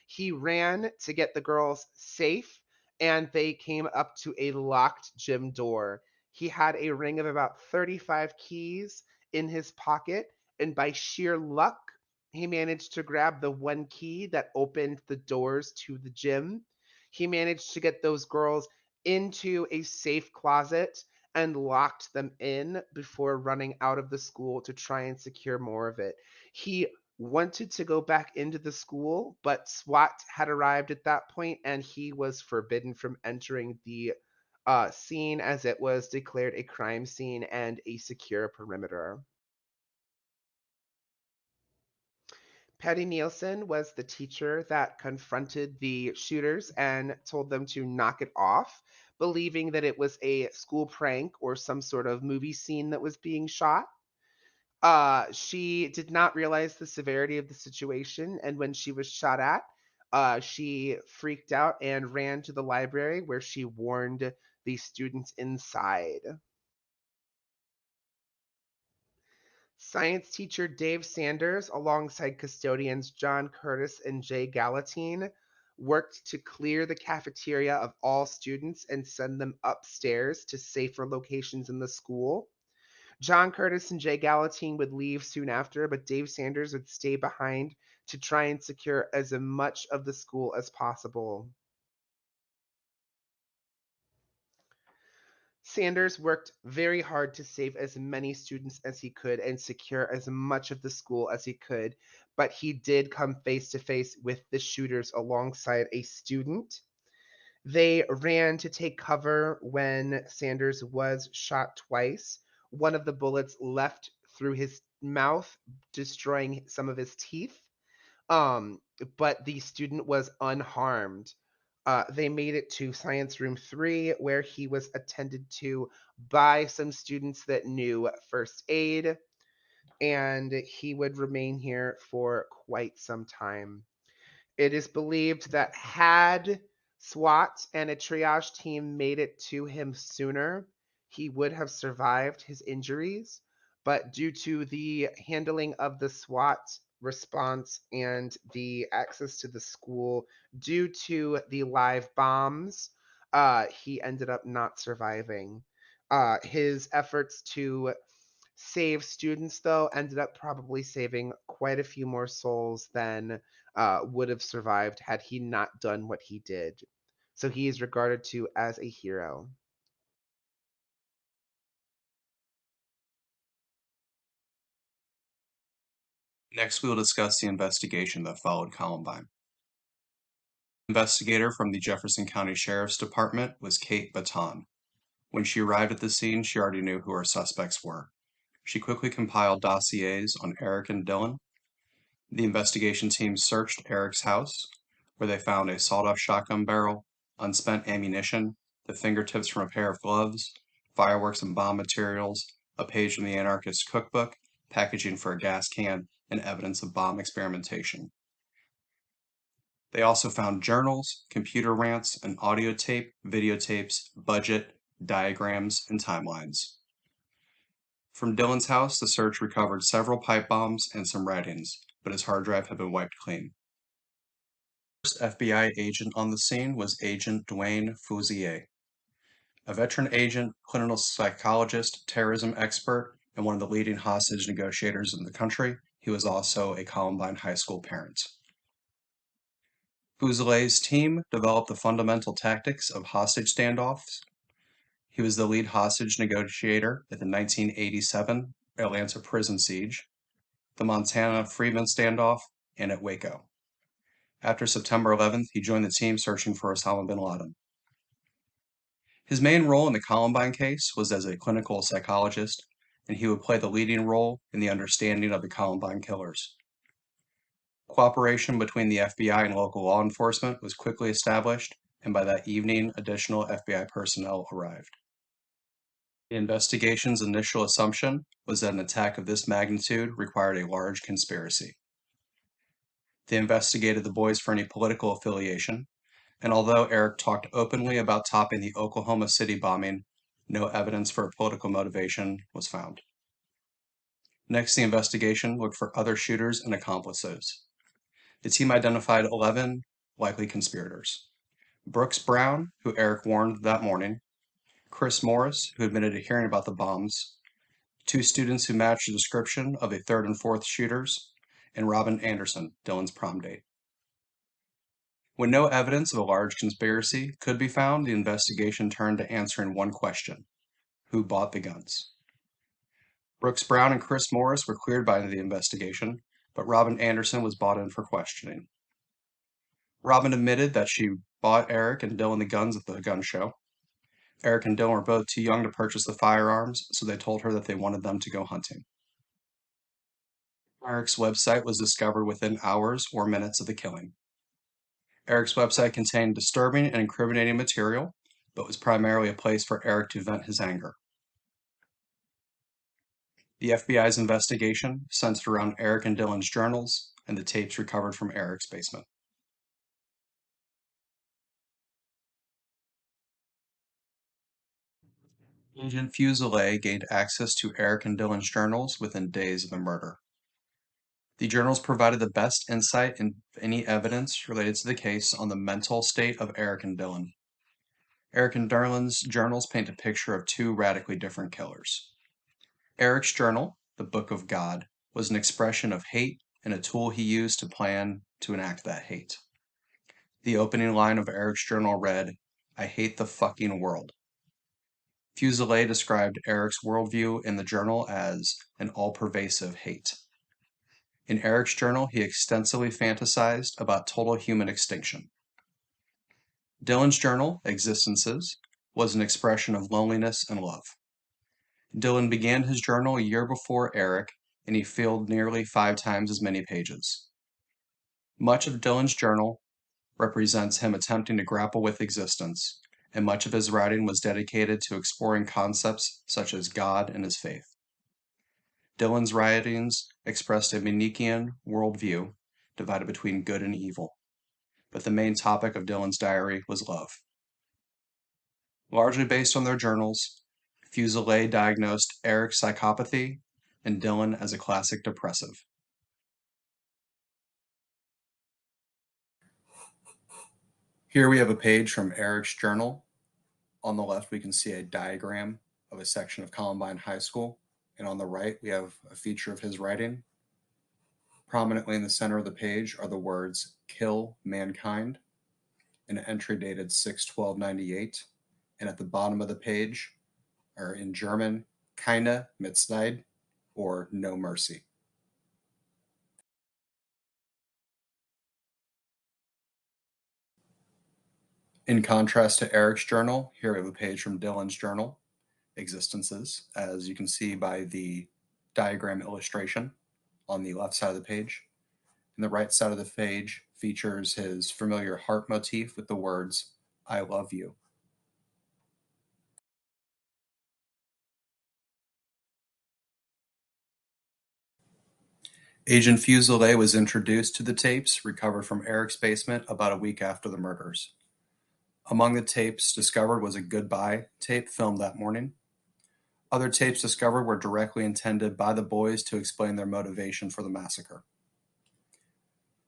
He ran to get the girls safe, and they came up to a locked gym door. He had a ring of about 35 keys in his pocket, and by sheer luck, he managed to grab the one key that opened the doors to the gym. He managed to get those girls into a safe closet and locked them in before running out of the school to try and secure more of it. He wanted to go back into the school, but SWAT had arrived at that point and he was forbidden from entering the scene, as it was declared a crime scene and a secure perimeter. Patty Nielsen was the teacher that confronted the shooters and told them to knock it off, believing that it was a school prank or some sort of movie scene that was being shot. She did not realize the severity of the situation, and when she was shot at, she freaked out and ran to the library where she warned the students inside. Science teacher Dave Sanders, alongside custodians John Curtis and Jay Galatine, worked to clear the cafeteria of all students and send them upstairs to safer locations in the school. John Curtis and Jay Galatine would leave soon after, but Dave Sanders would stay behind to try and secure as much of the school as possible. Sanders worked very hard to save as many students as he could and secure as much of the school as he could, but he did come face to face with the shooters alongside a student. They ran to take cover when Sanders was shot twice. One of the bullets left through his mouth, destroying some of his teeth. Um, but the student was unharmed. They made it to Science Room 3, where he was attended to by some students that knew first aid. and he would remain here for quite some time. It is believed that had SWAT and a triage team made it to him sooner, he would have survived his injuries. But due to the handling of the SWAT response and the access to the school, due to the live bombs, he ended up not surviving. His efforts to save students, though, ended up probably saving quite a few more souls than would have survived had he not done what he did. So he is regarded to as a hero. Next, we will discuss the investigation that followed Columbine. The investigator from the Jefferson County Sheriff's Department was Kate Baton. When she arrived at the scene, she already knew who her suspects were. She quickly compiled dossiers on Eric and Dylan. The investigation team searched Eric's house, where they found a sawed-off shotgun barrel, unspent ammunition, the fingertips from a pair of gloves, fireworks and bomb materials, a page from the anarchist cookbook, packaging for a gas can, and evidence of bomb experimentation. They also found journals, computer rants, an audio tape, videotapes, budget, diagrams, and timelines. From Dylan's house, the search recovered several pipe bombs and some writings, but his hard drive had been wiped clean. The first FBI agent on the scene was Agent Dwayne Fouzier, a veteran agent, clinical psychologist, terrorism expert, and one of the leading hostage negotiators in the country. He was also a Columbine High School parent. Fouzelier's team developed the fundamental tactics of hostage standoffs. He was the lead hostage negotiator at the 1987 Atlanta prison siege, the Montana Freeman standoff, and at Waco. After September 11th, he joined the team searching for Osama bin Laden. His main role in the Columbine case was as a clinical psychologist, and he would play the leading role in the understanding of the Columbine killers. Cooperation between the FBI and local law enforcement was quickly established, and by that evening, additional FBI personnel arrived. The investigation's initial assumption was that an attack of this magnitude required a large conspiracy. They investigated the boys for any political affiliation, and although Eric talked openly about topping the Oklahoma City bombing, no evidence for a political motivation was found. Next, the investigation looked for other shooters and accomplices. The team identified 11 likely conspirators. Brooks Brown, who Eric warned that morning, Chris Morris, who admitted to hearing about the bombs, two students who matched the description of the third and fourth shooters, and Robin Anderson, Dylan's prom date. When no evidence of a large conspiracy could be found, the investigation turned to answering one question: who bought the guns? Brooks Brown and Chris Morris were cleared by the investigation, but Robin Anderson was brought in for questioning. Robin admitted that she bought Eric and Dylan the guns at the gun show. Eric and Dylan were both too young to purchase the firearms, so they told her that they wanted them to go hunting. Eric's website was discovered within hours or minutes of the killing. Eric's website contained disturbing and incriminating material, but was primarily a place for Eric to vent his anger. The FBI's investigation centered around Eric and Dylan's journals and the tapes recovered from Eric's basement. Agent Fuselier gained access to Eric and Dylan's journals within days of the murder. The journals provided the best insight into any evidence related to the case on the mental state of Eric and Dylan. Eric and Dylan's journals paint a picture of two radically different killers. Eric's journal, the Book of God, was an expression of hate and a tool he used to plan to enact that hate. The opening line of Eric's journal read, "I hate the fucking world." Fuselier described Eric's worldview in the journal as an all-pervasive hate. In Eric's journal, he extensively fantasized about total human extinction. Dylan's journal, Existences, was an expression of loneliness and love. Dylan began his journal a year before Eric, and he filled nearly 5 times as many pages. Much of Dylan's journal represents him attempting to grapple with existence, and much of his writing was dedicated to exploring concepts such as God and his faith. Dillon's writings expressed a Manichaean worldview divided between good and evil, but the main topic of Dillon's diary was love. Largely based on their journals, Fuselier diagnosed Eric's psychopathy and Dillon as a classic depressive. Here we have a page from Eric's journal. On the left, we can see a diagram of a section of Columbine High School, and on the right, we have a feature of his writing. Prominently in the center of the page are the words "Kill Mankind," an entry dated 6/12/98, and at the bottom of the page are in German "Keine Mitleid," or "No Mercy." In contrast to Eric's journal, here we have a page from Dillon's journal, Existences, as you can see by the diagram illustration on the left side of the page. And the right side of the page features his familiar heart motif with the words, "I love you." Agent Fuselier was introduced to the tapes recovered from Eric's basement about a week after the murders. Among the tapes discovered was a goodbye tape filmed that morning. Other tapes discovered were directly intended by the boys to explain their motivation for the massacre.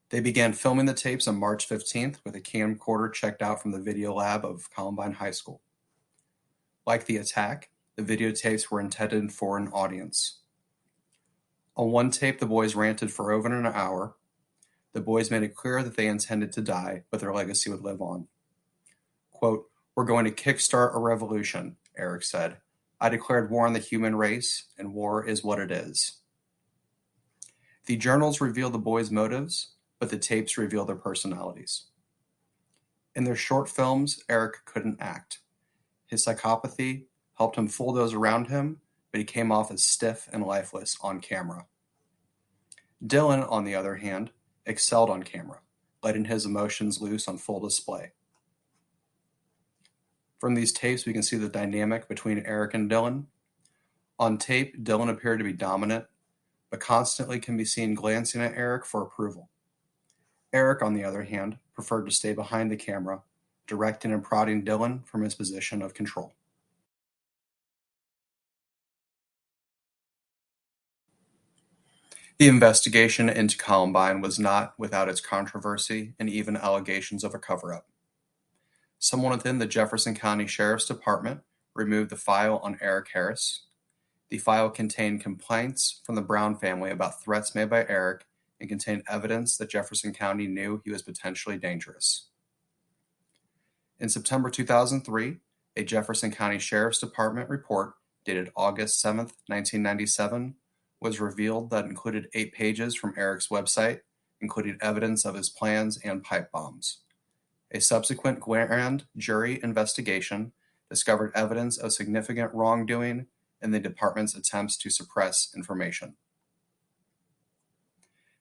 They began filming the tapes on March 15th with a camcorder checked out from the video lab of Columbine High School. Like the attack, the videotapes were intended for an audience. On one tape, the boys ranted for over an hour. The boys made it clear that they intended to die, but their legacy would live on. Quote, "We're going to kickstart a revolution," Eric said. "I declared war on the human race, and war is what it is." The journals reveal the boys' motives, but the tapes reveal their personalities. In their short films, Eric couldn't act. His psychopathy helped him fool those around him, but he came off as stiff and lifeless on camera. Dillon, on the other hand, excelled on camera, letting his emotions loose on full display. From these tapes, we can see the dynamic between Eric and Dillon. On tape, Dillon appeared to be dominant, but constantly can be seen glancing at Eric for approval. Eric, on the other hand, preferred to stay behind the camera, directing and prodding Dillon from his position of control. The investigation into Columbine was not without its controversy and even allegations of a cover-up. Someone within the Jefferson County Sheriff's Department removed the file on Eric Harris. The file contained complaints from the Brown family about threats made by Eric and contained evidence that Jefferson County knew he was potentially dangerous. In September 2003, a Jefferson County Sheriff's Department report dated August 7, 1997, was revealed that included 8 pages from Eric's website, including evidence of his plans and pipe bombs. A subsequent grand jury investigation discovered evidence of significant wrongdoing in the department's attempts to suppress information.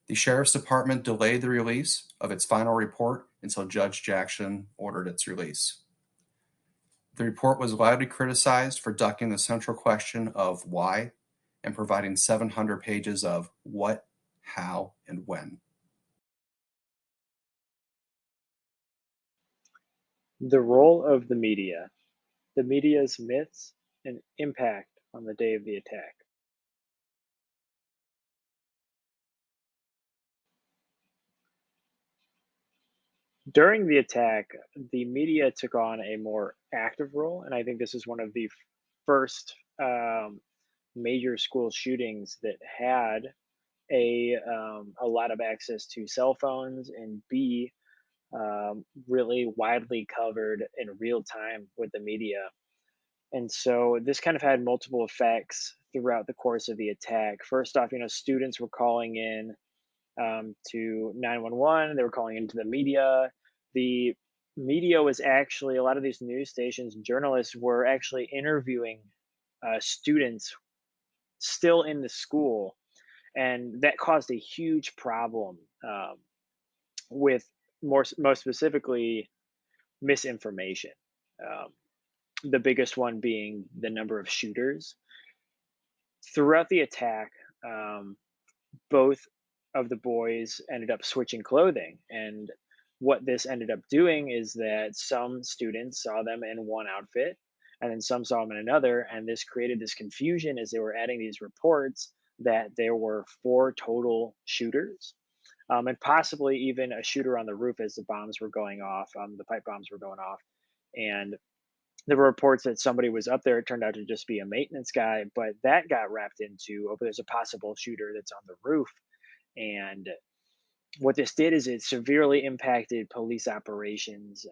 The Sheriff's Department delayed the release of its final report until Judge Jackson ordered its release. The report was loudly criticized for ducking the central question of why and providing 700 pages of what, how, and when. The role of the media's myths and impact on the day of the attack. During the attack, the media took on a more active role, and I think this is one of the first major school shootings that had a lot of access to cell phones and really widely covered in real time with the media. And so this kind of had multiple effects throughout the course of the attack. First off, students were calling in to 911. They were calling into the media. The media was actually, a lot of these news stations and journalists were actually interviewing students still in the school. And that caused a huge problem with most specifically misinformation. Um, the biggest one being the number of shooters. Throughout the attack, both of the boys ended up switching clothing. And what this ended up doing is that some students saw them in one outfit and then some saw them in another. And this created this confusion as they were adding these reports that there were four total shooters. And possibly even a shooter on the roof as the bombs were going off, the pipe bombs were going off. And there were reports that somebody was up there. It turned out to just be a maintenance guy, but that got wrapped into, oh, there's a possible shooter that's on the roof. And what this did is it severely impacted police operations.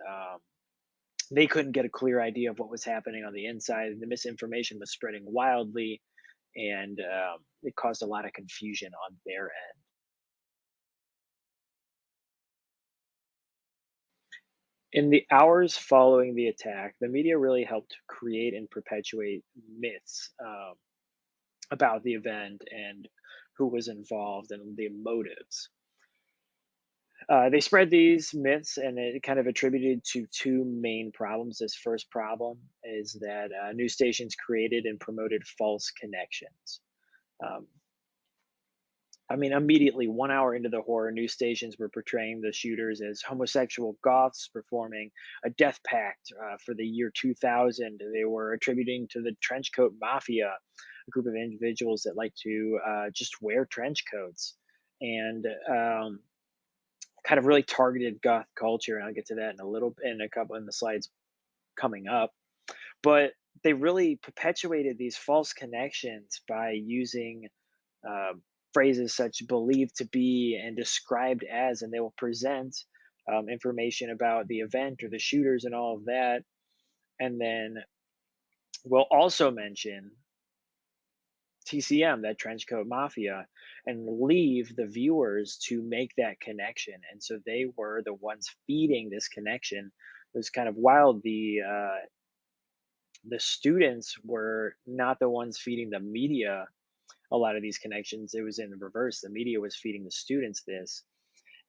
They couldn't get a clear idea of what was happening on the inside. The misinformation was spreading wildly, and it caused a lot of confusion on their end. In the hours following the attack, the media really helped create and perpetuate myths about the event and who was involved and the motives. They spread these myths, and it kind of attributed to two main problems. This first problem is that news stations created and promoted false connections. Um, I mean, immediately 1 hour into the horror, news stations were portraying the shooters as homosexual goths performing a death pact for the year 2000. They were attributing to the trenchcoat mafia, a group of individuals that like to just wear trench coats. And kind of really targeted goth culture, and I'll get to that in a little in a couple in the slides coming up. But they really perpetuated these false connections by using uh, phrases such believed to be and described as, and they will present information about the event or the shooters and all of that, and then we'll also mention TCM, that trench coat mafia, and leave the viewers to make that connection. And so they were the ones feeding this connection. It was kind of wild. The students were not the ones feeding the media a lot of these connections. It was in reverse. The media was feeding the students this.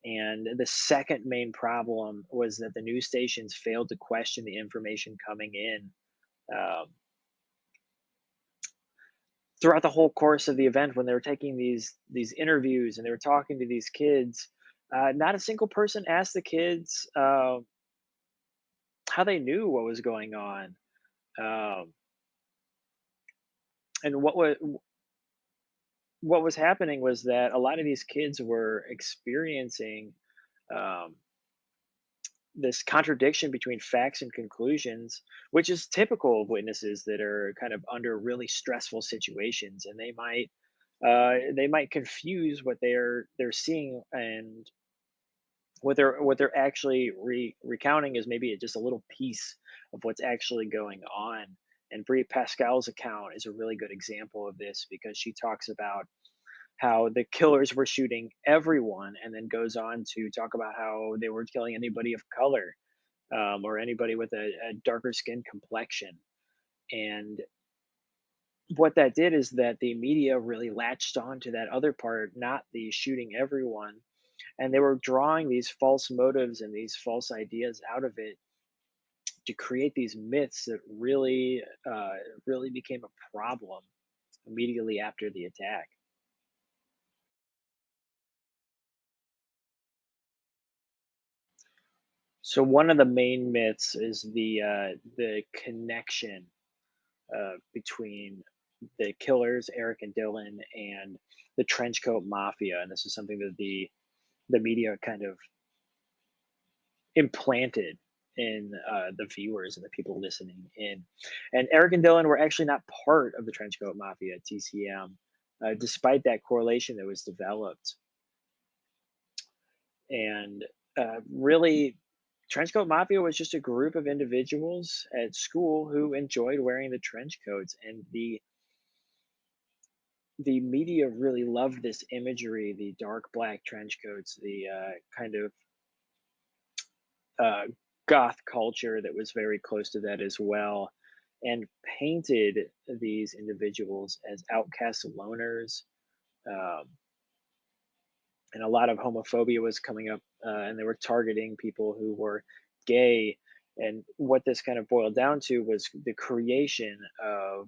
And the second main problem was that the news stations failed to question the information coming in. Um, Throughout the whole course of the event when they were taking these interviews and they were talking to these kids, not a single person asked the kids how they knew what was going on, um, and what was happening was that a lot of these kids were experiencing um, this contradiction between facts and conclusions, which is typical of witnesses that are kind of under really stressful situations, and they might confuse what they're seeing, and what they're actually recounting is maybe just a little piece of what's actually going on. And Brie Pascal's account is a really good example of this because she talks about how the killers were shooting everyone, and then goes on to talk about how they were killing anybody of color, or anybody with a darker skin complexion. And what that did is that the media really latched on to that other part, not the shooting everyone, and they were drawing these false motives and these false ideas out of it to create these myths that really became a problem immediately after the attack. So one of the main myths is the connection between the killers, Eric and Dylan, and the trenchcoat mafia. And this is something that the media kind of implanted in the viewers and the people listening in. And Eric and Dylan were actually not part of the Trenchcoat Mafia at TCM, despite that correlation that was developed. And really, Trenchcoat Mafia was just a group of individuals at school who enjoyed wearing the trench coats, and the media really loved this imagery, the dark black trench coats, the kind of uh, goth culture that was very close to that as well, and painted these individuals as outcast loners. Um, and a lot of homophobia was coming up, and they were targeting people who were gay. And what this kind of boiled down to was the creation of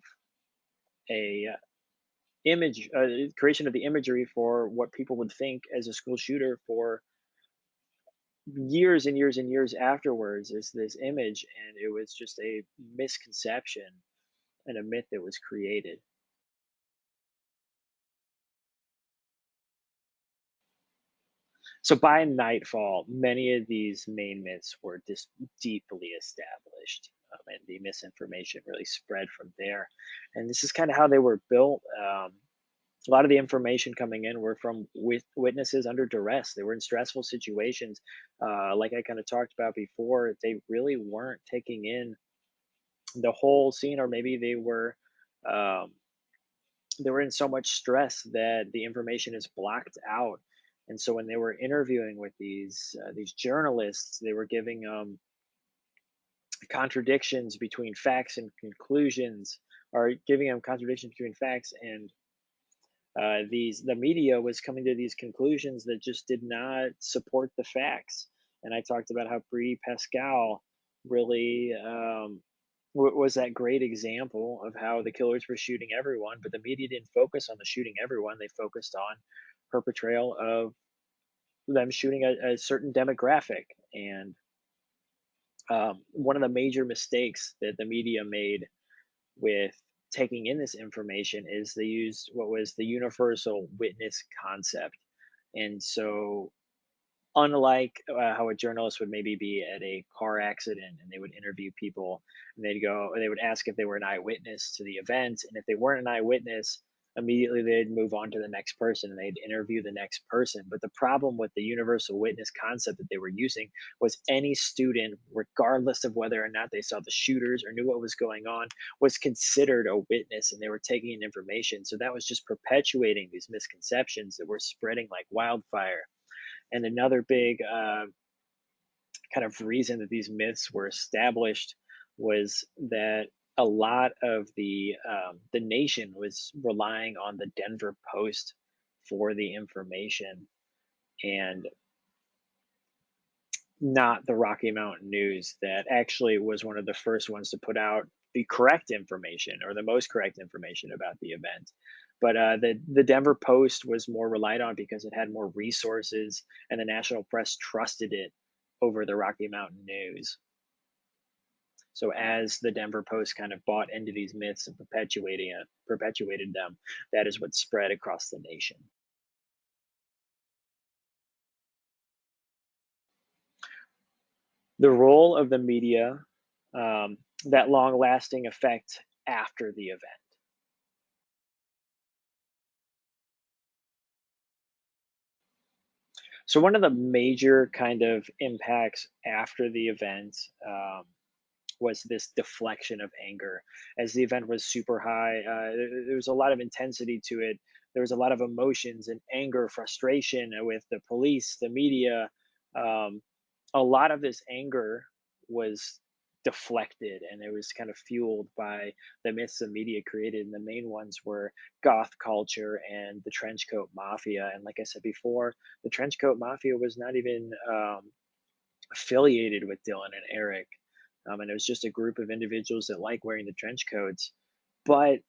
a creation of the imagery for what people would think as a school shooter for years and years and years afterwards, is this image, and it was just a misconception and a myth that was created. So by nightfall, many of these main myths were just deeply established, and the misinformation really spread from there. And this is kind of how they were built. A lot of the information coming in were from witnesses under duress. They were in stressful situations. Like I kind of talked about before, they really weren't taking in the whole scene, or maybe um, they were in so much stress that the information is blocked out. And so when they were interviewing with these journalists, they were giving contradictions between facts and conclusions, or giving them contradictions between facts, and the media was coming to these conclusions that just did not support the facts. And I talked about how Brie Pascal really was that great example of how the killers were shooting everyone, but the media didn't focus on the shooting everyone. They focused on her portrayal of them shooting a certain demographic. And one of the major mistakes that the media made with taking in this information is they used what was the universal witness concept. And so, unlike how a journalist would maybe be at a car accident and they would interview people, and they would ask if they were an eyewitness to the event. And if they weren't an eyewitness, immediately they'd move on to the next person and they'd interview the next person. But the problem with the universal witness concept that they were using was any student, regardless of whether or not they saw the shooters or knew what was going on, was considered a witness, and they were taking in information. So that was just perpetuating these misconceptions that were spreading like wildfire. And another big kind of reason that these myths were established was that a lot of the nation was relying on the Denver Post for the information, and not the Rocky Mountain News, that actually was one of the first ones to put out the correct information, or the most correct information about the event. But the Denver Post was more relied on because it had more resources, and the national press trusted it over the Rocky Mountain News. So as the Denver Post kind of bought into these myths and perpetuated them, that is what spread across the nation. The role of the media, that long lasting effect after the event. So one of the major kind of impacts after the event, was this deflection of anger. As the event was super high, there was a lot of intensity to it. There was a lot of emotions and anger, frustration with the police, the media. Um, a lot of this anger was deflected, and it was kind of fueled by the myths the media created. And the main ones were goth culture and the trench coat mafia. And like I said before, the trench coat mafia was not even affiliated with Dylan and Eric. And it was just a group of individuals that like wearing the trench coats. But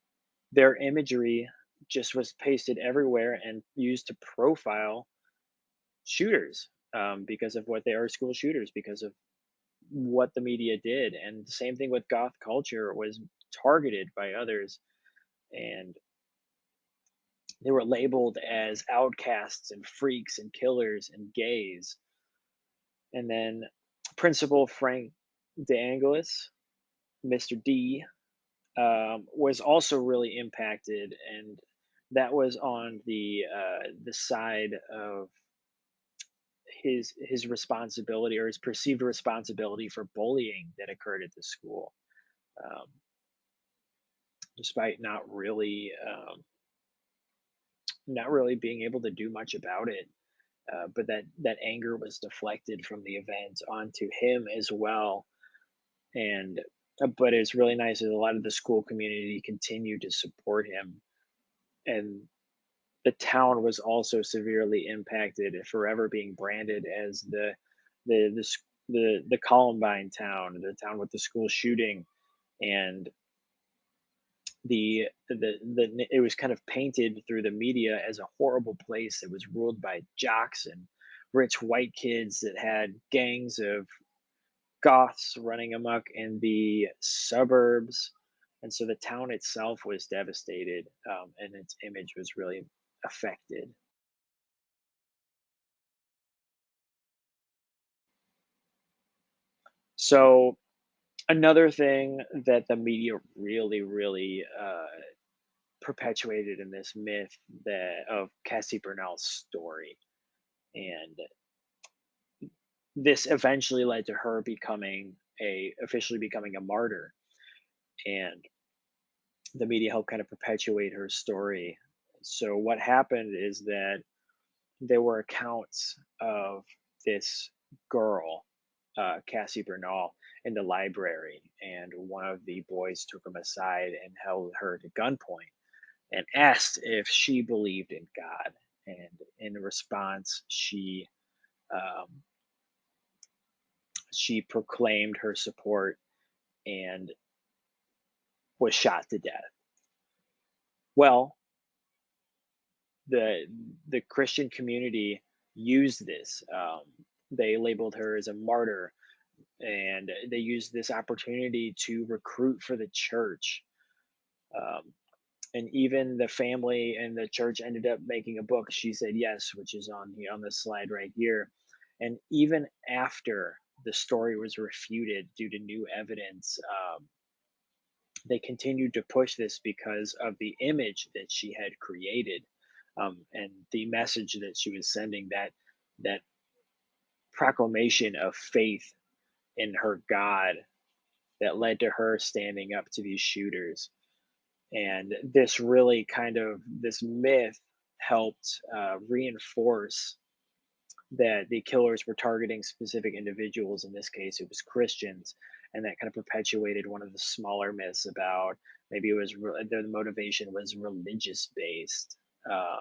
their imagery just was pasted everywhere and used to profile shooters, because of what they are, school shooters, because of what the media did. And the same thing with goth culture, was targeted by others, and they were labeled as outcasts and freaks and killers and gays. And then Principal Frank DeAngelis, Mr. D, was also really impacted, and that was on the side of his responsibility, or his perceived responsibility, for bullying that occurred at the school, um, despite not really being able to do much about it. But that anger was deflected from the event onto him as well. And but it's really nice that a lot of the school community continued to support him, and the town was also severely impacted, forever being branded as the the the Columbine town, the town with the school shooting. And it was kind of painted through the media as a horrible place that was ruled by jocks and rich white kids that had gangs of goths running amok in the suburbs. And so the town itself was devastated, and its image was really affected. So another thing that the media really perpetuated in this myth that of Cassie Bernal's story, and this eventually led to her becoming a officially becoming a martyr, and the media helped kind of perpetuate her story. So what happened is that there were accounts of this girl, Cassie Bernal, in the library, and one of the boys took him aside and held her to gunpoint and asked if she believed in God. And in response, um, she proclaimed her support and was shot to death. Well, the the Christian community used this. They labeled her as a martyr, and they used this opportunity to recruit for the church. Um, and even the family and the church ended up making a book. She Said Yes, which is on this slide right here. And even after the story was refuted due to new evidence, they continued to push this because of the image that she had created, and the message that she was sending, that proclamation of faith in her God that led to her standing up to these shooters. And this really this myth helped reinforce that the killers were targeting specific individuals. In this case, it was Christians, and that kind of perpetuated one of the smaller myths about maybe the motivation was religious based. Uh,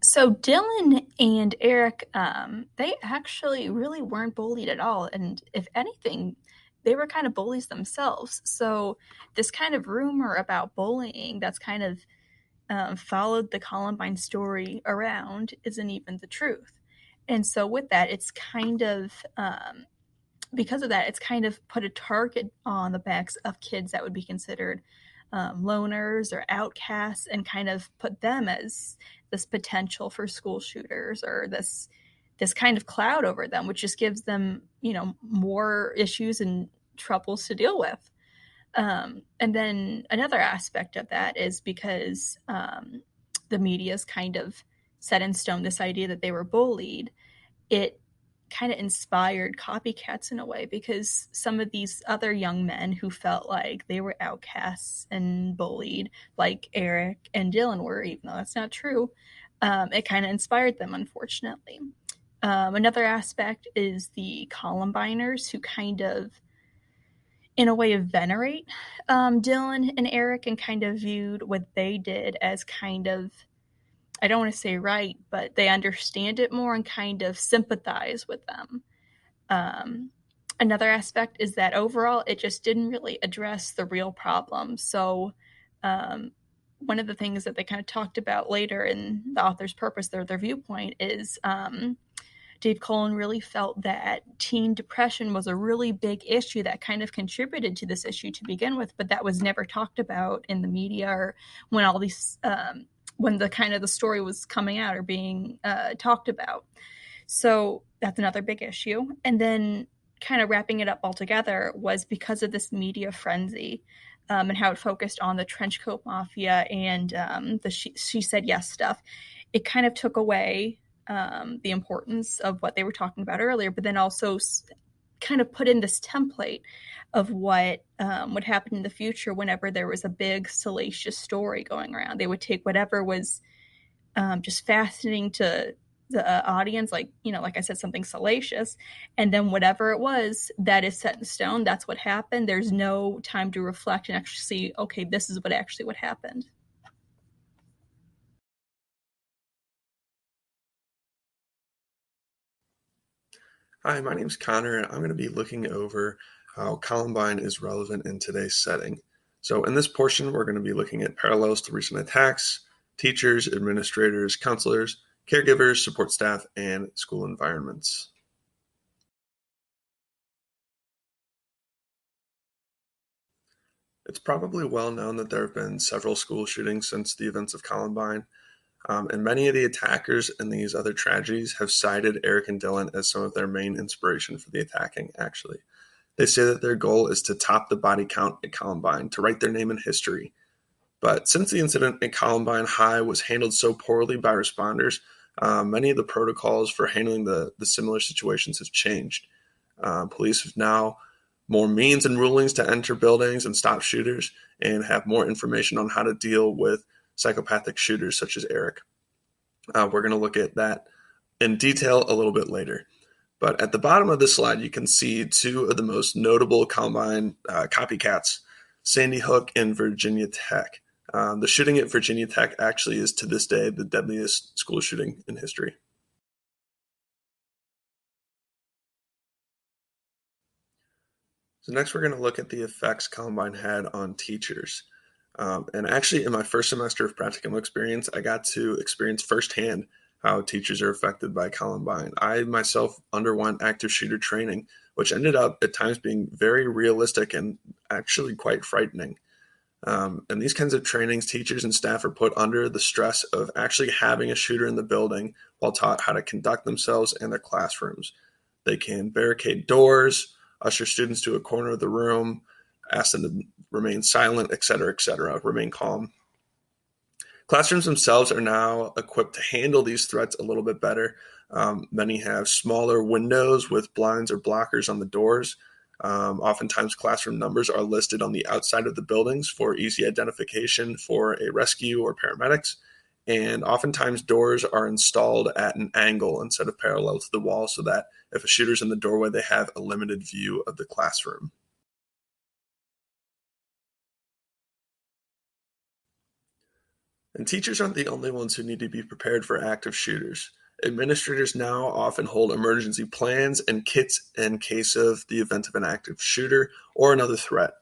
So Dylan and Eric, they actually really weren't bullied at all, and if anything, they were kind of bullies themselves. So this kind of rumor about bullying that's kind of followed the Columbine story around isn't even the truth. And so with that, it's kind of because of that, it's kind of put a target on the backs of kids that would be considered loners or outcasts, and kind of put them as this potential for school shooters, or this kind of cloud over them, which just gives them, more issues and troubles to deal with. And then another aspect of that is because the media's kind of set in stone this idea that they were bullied. It kind of inspired copycats in a way, because some of these other young men who felt like they were outcasts and bullied, like Eric and Dylan were, even though that's not true, it kind of inspired them, unfortunately. Another aspect is the Columbiners, who kind of, in a way, of venerate Dylan and Eric, and kind of viewed what they did as kind of, I don't want to say right, but they understand it more and kind of sympathize with them. Um, Another aspect is that overall, it just didn't really address the real problem. So, um, one of the things that they kind of talked about later in the author's purpose, their viewpoint, is Dave Cullen really felt that teen depression was a really big issue that kind of contributed to this issue to begin with, but that was never talked about in the media, or when all these when the kind of the story was coming out or being talked about. So that's another big issue. And then kind of wrapping it up all together was because of this media frenzy, and how it focused on the trench coat mafia and the she Said Yes stuff. It kind of took away the importance of what they were talking about earlier, but then also kind of put in this template of what would happen in the future whenever there was a big salacious story going around. They would take whatever was just fascinating to the audience, like, like I said, something salacious, and then whatever it was that is set in stone, that's what happened. There's no time to reflect and actually see, okay, this is what happened. Hi, my name's Connor, and I'm going to be looking over how Columbine is relevant in today's setting. So, in this portion, we're going to be looking at parallels to recent attacks, teachers, administrators, counselors, caregivers, support staff, and school environments. It's probably well known that there have been several school shootings since the events of Columbine, and many of the attackers in these other tragedies have cited Eric and Dylan as some of their main inspiration for the attacking, actually. They say that their goal is to top the body count at Columbine, to write their name in history. But since the incident at Columbine High was handled so poorly by responders, many of the protocols for handling the similar situations have changed. Police have now more means and rulings to enter buildings and stop shooters, and have more information on how to deal with psychopathic shooters such as Eric. We're going to look at that in detail a little bit later. But at the bottom of this slide, you can see two of the most notable Columbine copycats, Sandy Hook and Virginia Tech. The shooting at Virginia Tech actually is to this day the deadliest school shooting in history. So next we're going to look at the effects Columbine had on teachers. And actually, in my first semester of practicum experience, I got to experience firsthand how teachers are affected by Columbine. I myself underwent active shooter training, which ended up at times being very realistic and actually quite frightening. And these kinds of trainings, teachers and staff are put under the stress of actually having a shooter in the building while taught how to conduct themselves in their classrooms. They can barricade doors, usher students to a corner of the room, ask them to remain silent, et cetera, remain calm. Classrooms themselves are now equipped to handle these threats a little bit better. Many have smaller windows with blinds or blockers on the doors. Oftentimes, classroom numbers are listed on the outside of the buildings for easy identification for a rescue or paramedics. And oftentimes, doors are installed at an angle instead of parallel to the wall so that if a shooter's in the doorway, they have a limited view of the classroom. And teachers aren't the only ones who need to be prepared for active shooters. Administrators now often hold emergency plans and kits in case of the event of an active shooter or another threat.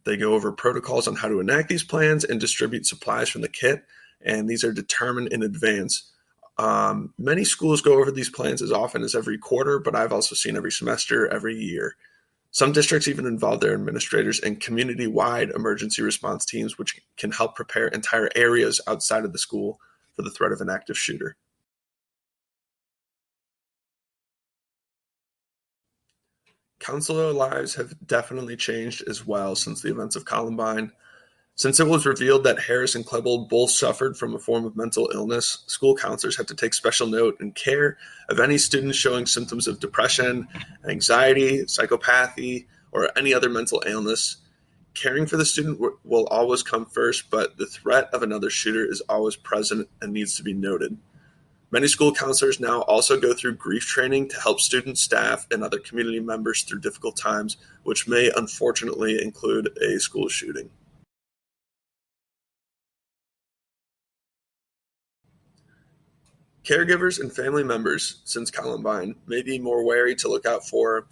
They go over protocols on how to enact these plans and distribute supplies from the kit, and these are determined in advance. Many schools go over these plans as often as every quarter, but I've also seen every semester, every year. Some districts even involve their administrators in community-wide emergency response teams, which can help prepare entire areas outside of the school for the threat of an active shooter. Counselor lives have definitely changed as well since the events of Columbine. Since it was revealed that Harris and Klebold both suffered from a form of mental illness, school counselors have to take special note and care of any students showing symptoms of depression, anxiety, psychopathy, or any other mental illness. Caring for the student will always come first, but the threat of another shooter is always present and needs to be noted. Many school counselors now also go through grief training to help students, staff, and other community members through difficult times, which may unfortunately include a school shooting. Caregivers and family members since Columbine may be more wary to look out for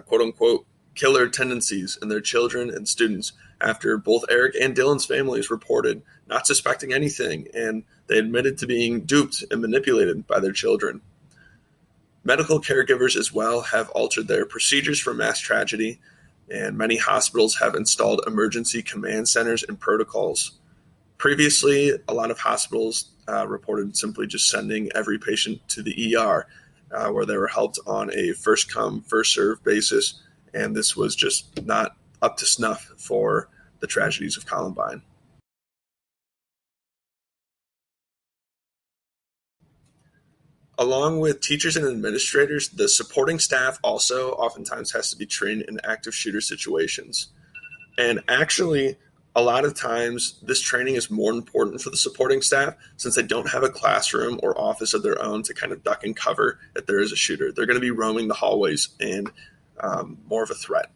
quote unquote killer tendencies in their children and students after both Eric and Dylan's families reported not suspecting anything, and they admitted to being duped and manipulated by their children. Medical caregivers as well have altered their procedures for mass tragedy, and many hospitals have installed emergency command centers and protocols. Previously, a lot of hospitals reported simply just sending every patient to the ER, where they were helped on a first come, first served basis, and this was just not up to snuff for the tragedies of Columbine. Along with teachers and administrators, the supporting staff also oftentimes has to be trained in active shooter situations. And actually, a lot of times, this training is more important for the supporting staff since they don't have a classroom or office of their own to kind of duck and cover if there is a shooter. They're going to be roaming the hallways and more of a threat.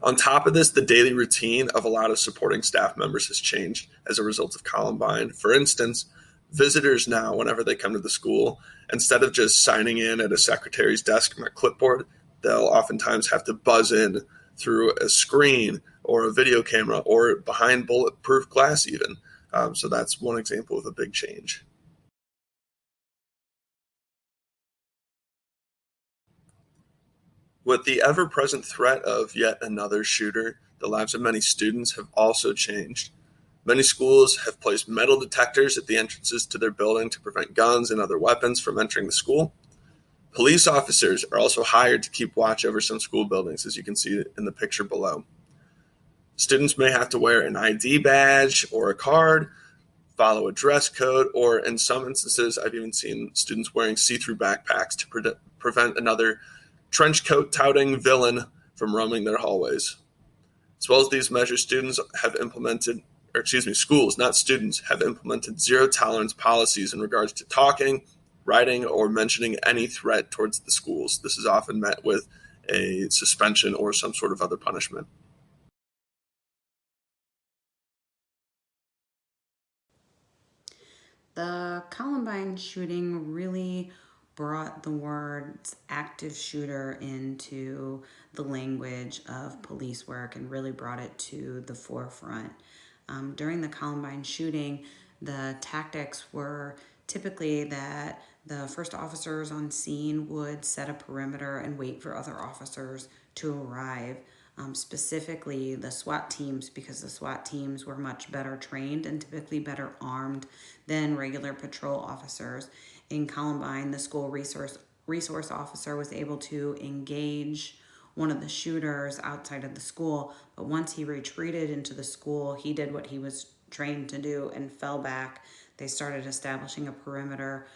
On top of this, the daily routine of a lot of supporting staff members has changed as a result of Columbine. For instance, visitors now, whenever they come to the school, instead of just signing in at a secretary's desk from a clipboard, they'll oftentimes have to buzz in through a screen or a video camera or behind bulletproof glass even. So that's one example of a big change. With the ever-present threat of yet another shooter, the lives of many students have also changed. Many schools have placed metal detectors at the entrances to their building to prevent guns and other weapons from entering the school. Police officers are also hired to keep watch over some school buildings, as you can see in the picture below. Students may have to wear an ID badge or a card, follow a dress code, or in some instances, I've even seen students wearing see-through backpacks to prevent another trench coat touting villain from roaming their hallways. As well as these measures, schools, not students, have implemented zero tolerance policies in regards to talking, writing, or mentioning any threat towards the schools. This is often met with a suspension or some sort of other punishment. The Columbine shooting really brought the words active shooter into the language of police work and really brought it to the forefront. During the Columbine shooting, the tactics were typically that the first officers on scene would set a perimeter and wait for other officers to arrive. Specifically, the SWAT teams, because the SWAT teams were much better trained and typically better armed than regular patrol officers. In Columbine, the school resource officer was able to engage one of the shooters outside of the school, but once he retreated into the school, he did what he was trained to do and fell back. They started establishing a perimeter.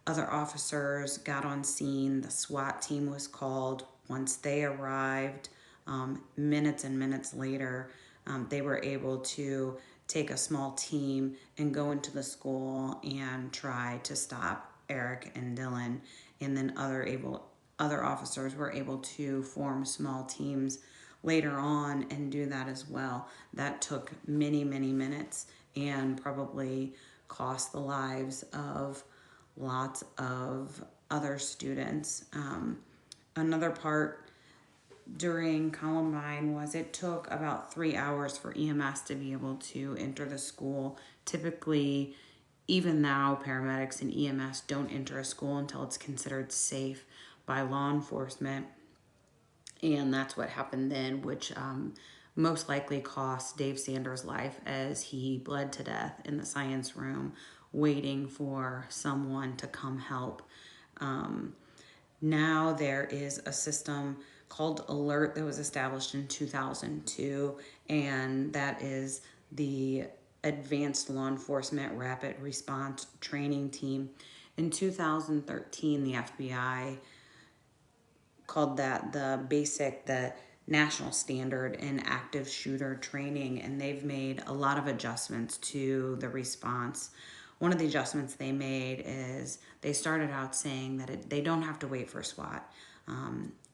Other officers got on scene. The SWAT team was called. Once they arrived, minutes and minutes later, they were able to take a small team and go into the school and try to stop Eric and Dylan. And then other officers were able to form small teams later on and do that as well. That took many, many minutes and probably cost the lives of lots of other students. Another part during Columbine was it took about 3 hours for EMS to be able to enter the school. Typically, even now, paramedics and EMS don't enter a school until it's considered safe by law enforcement. And that's what happened then, which most likely cost Dave Sanders' life as he bled to death in the science room waiting for someone to come help. Now there is a system called Alert that was established in 2002, and that is the Advanced Law Enforcement Rapid Response Training Team. In 2013, the FBI called that the national standard in active shooter training, and they've made a lot of adjustments to the response. One of the adjustments they made is they started out saying that they don't have to wait for SWAT.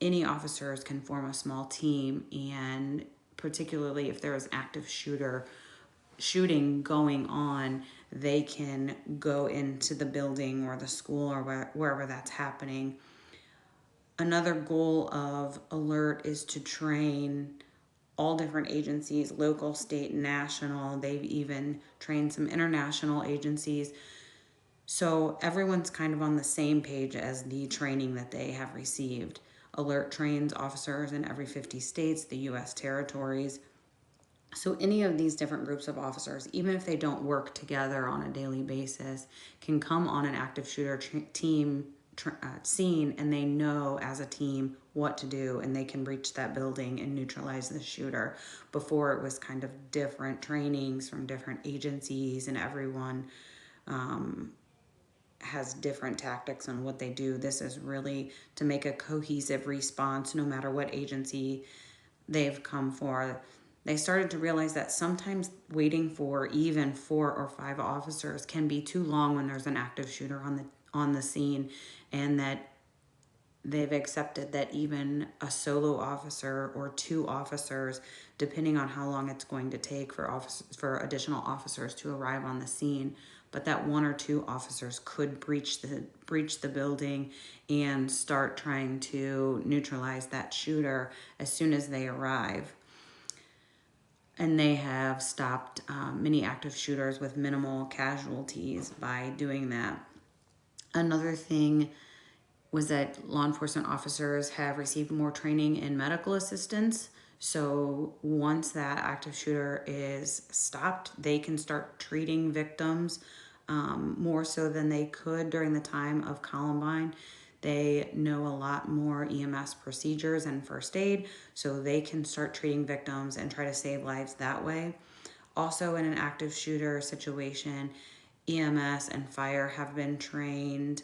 Any officers can form a small team, and particularly if there is active shooting going on, they can go into the building or the school or wherever that's happening. Another goal of Alert is to train all different agencies, local, state, national. They've even trained some international agencies. So everyone's kind of on the same page as the training that they have received. Alert trains officers in every 50 states, the US territories. So any of these different groups of officers, even if they don't work together on a daily basis, can come on an active shooter team scene, and they know as a team what to do, and they can reach that building and neutralize the shooter. Before, it was kind of different trainings from different agencies, and everyone has different tactics on what they do. This is really to make a cohesive response no matter what agency they've come for. They started to realize that sometimes waiting for even 4 or 5 officers can be too long when there's an active shooter on the scene, and that they've accepted that even a solo officer or 2 officers, depending on how long it's going to take for additional officers to arrive on the scene, but that one or two officers could breach the building and start trying to neutralize that shooter as soon as they arrive. And they have stopped many active shooters with minimal casualties by doing that. Another thing was that law enforcement officers have received more training in medical assistance. So once that active shooter is stopped, they can start treating victims more so than they could during the time of Columbine. They know a lot more EMS procedures and first aid, so they can start treating victims and try to save lives that way. Also, in an active shooter situation, EMS and fire have been trained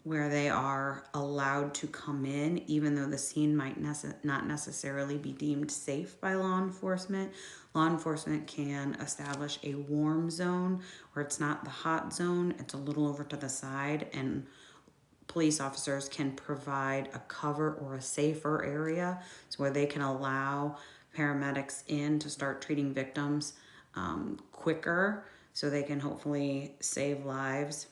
where they are allowed to come in, even though the scene might not necessarily be deemed safe by law enforcement. Law enforcement can establish a warm zone where it's not the hot zone, it's a little over to the side, and police officers can provide a cover or a safer area so where they can allow paramedics in to start treating victims quicker so they can hopefully save lives.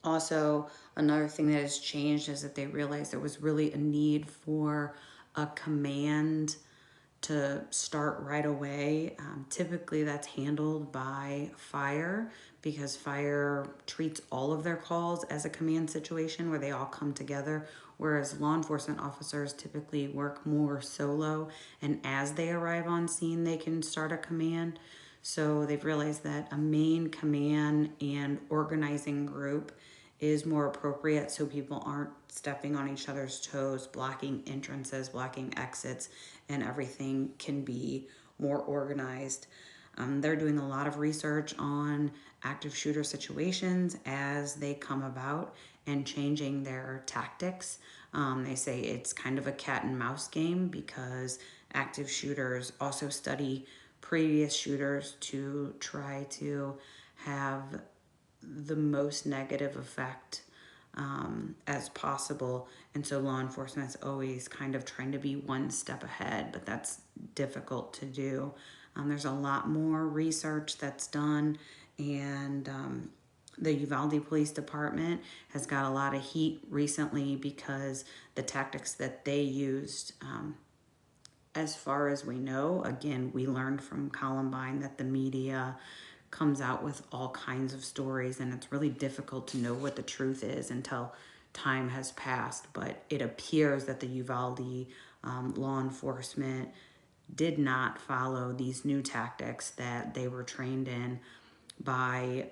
Also, another thing that has changed is that they realized there was really a need for a command to start right away. Typically, that's handled by fire because fire treats all of their calls as a command situation where they all come together, whereas law enforcement officers typically work more solo, and as they arrive on scene, they can start a command. So they've realized that a main command and organizing group is more appropriate so people aren't stepping on each other's toes, blocking entrances, blocking exits, and everything can be more organized. They're doing a lot of research on active shooter situations as they come about and changing their tactics. They say it's kind of a cat and mouse game because active shooters also study previous shooters to try to have the most negative effect as possible. And so law enforcement is always kind of trying to be one step ahead, but that's difficult to do. There's a lot more research that's done, and the Uvalde Police Department has got a lot of heat recently because the tactics that they used, as far as we know, again, we learned from Columbine that the media comes out with all kinds of stories, and it's really difficult to know what the truth is until time has passed. But it appears that the Uvalde law enforcement did not follow these new tactics that they were trained in by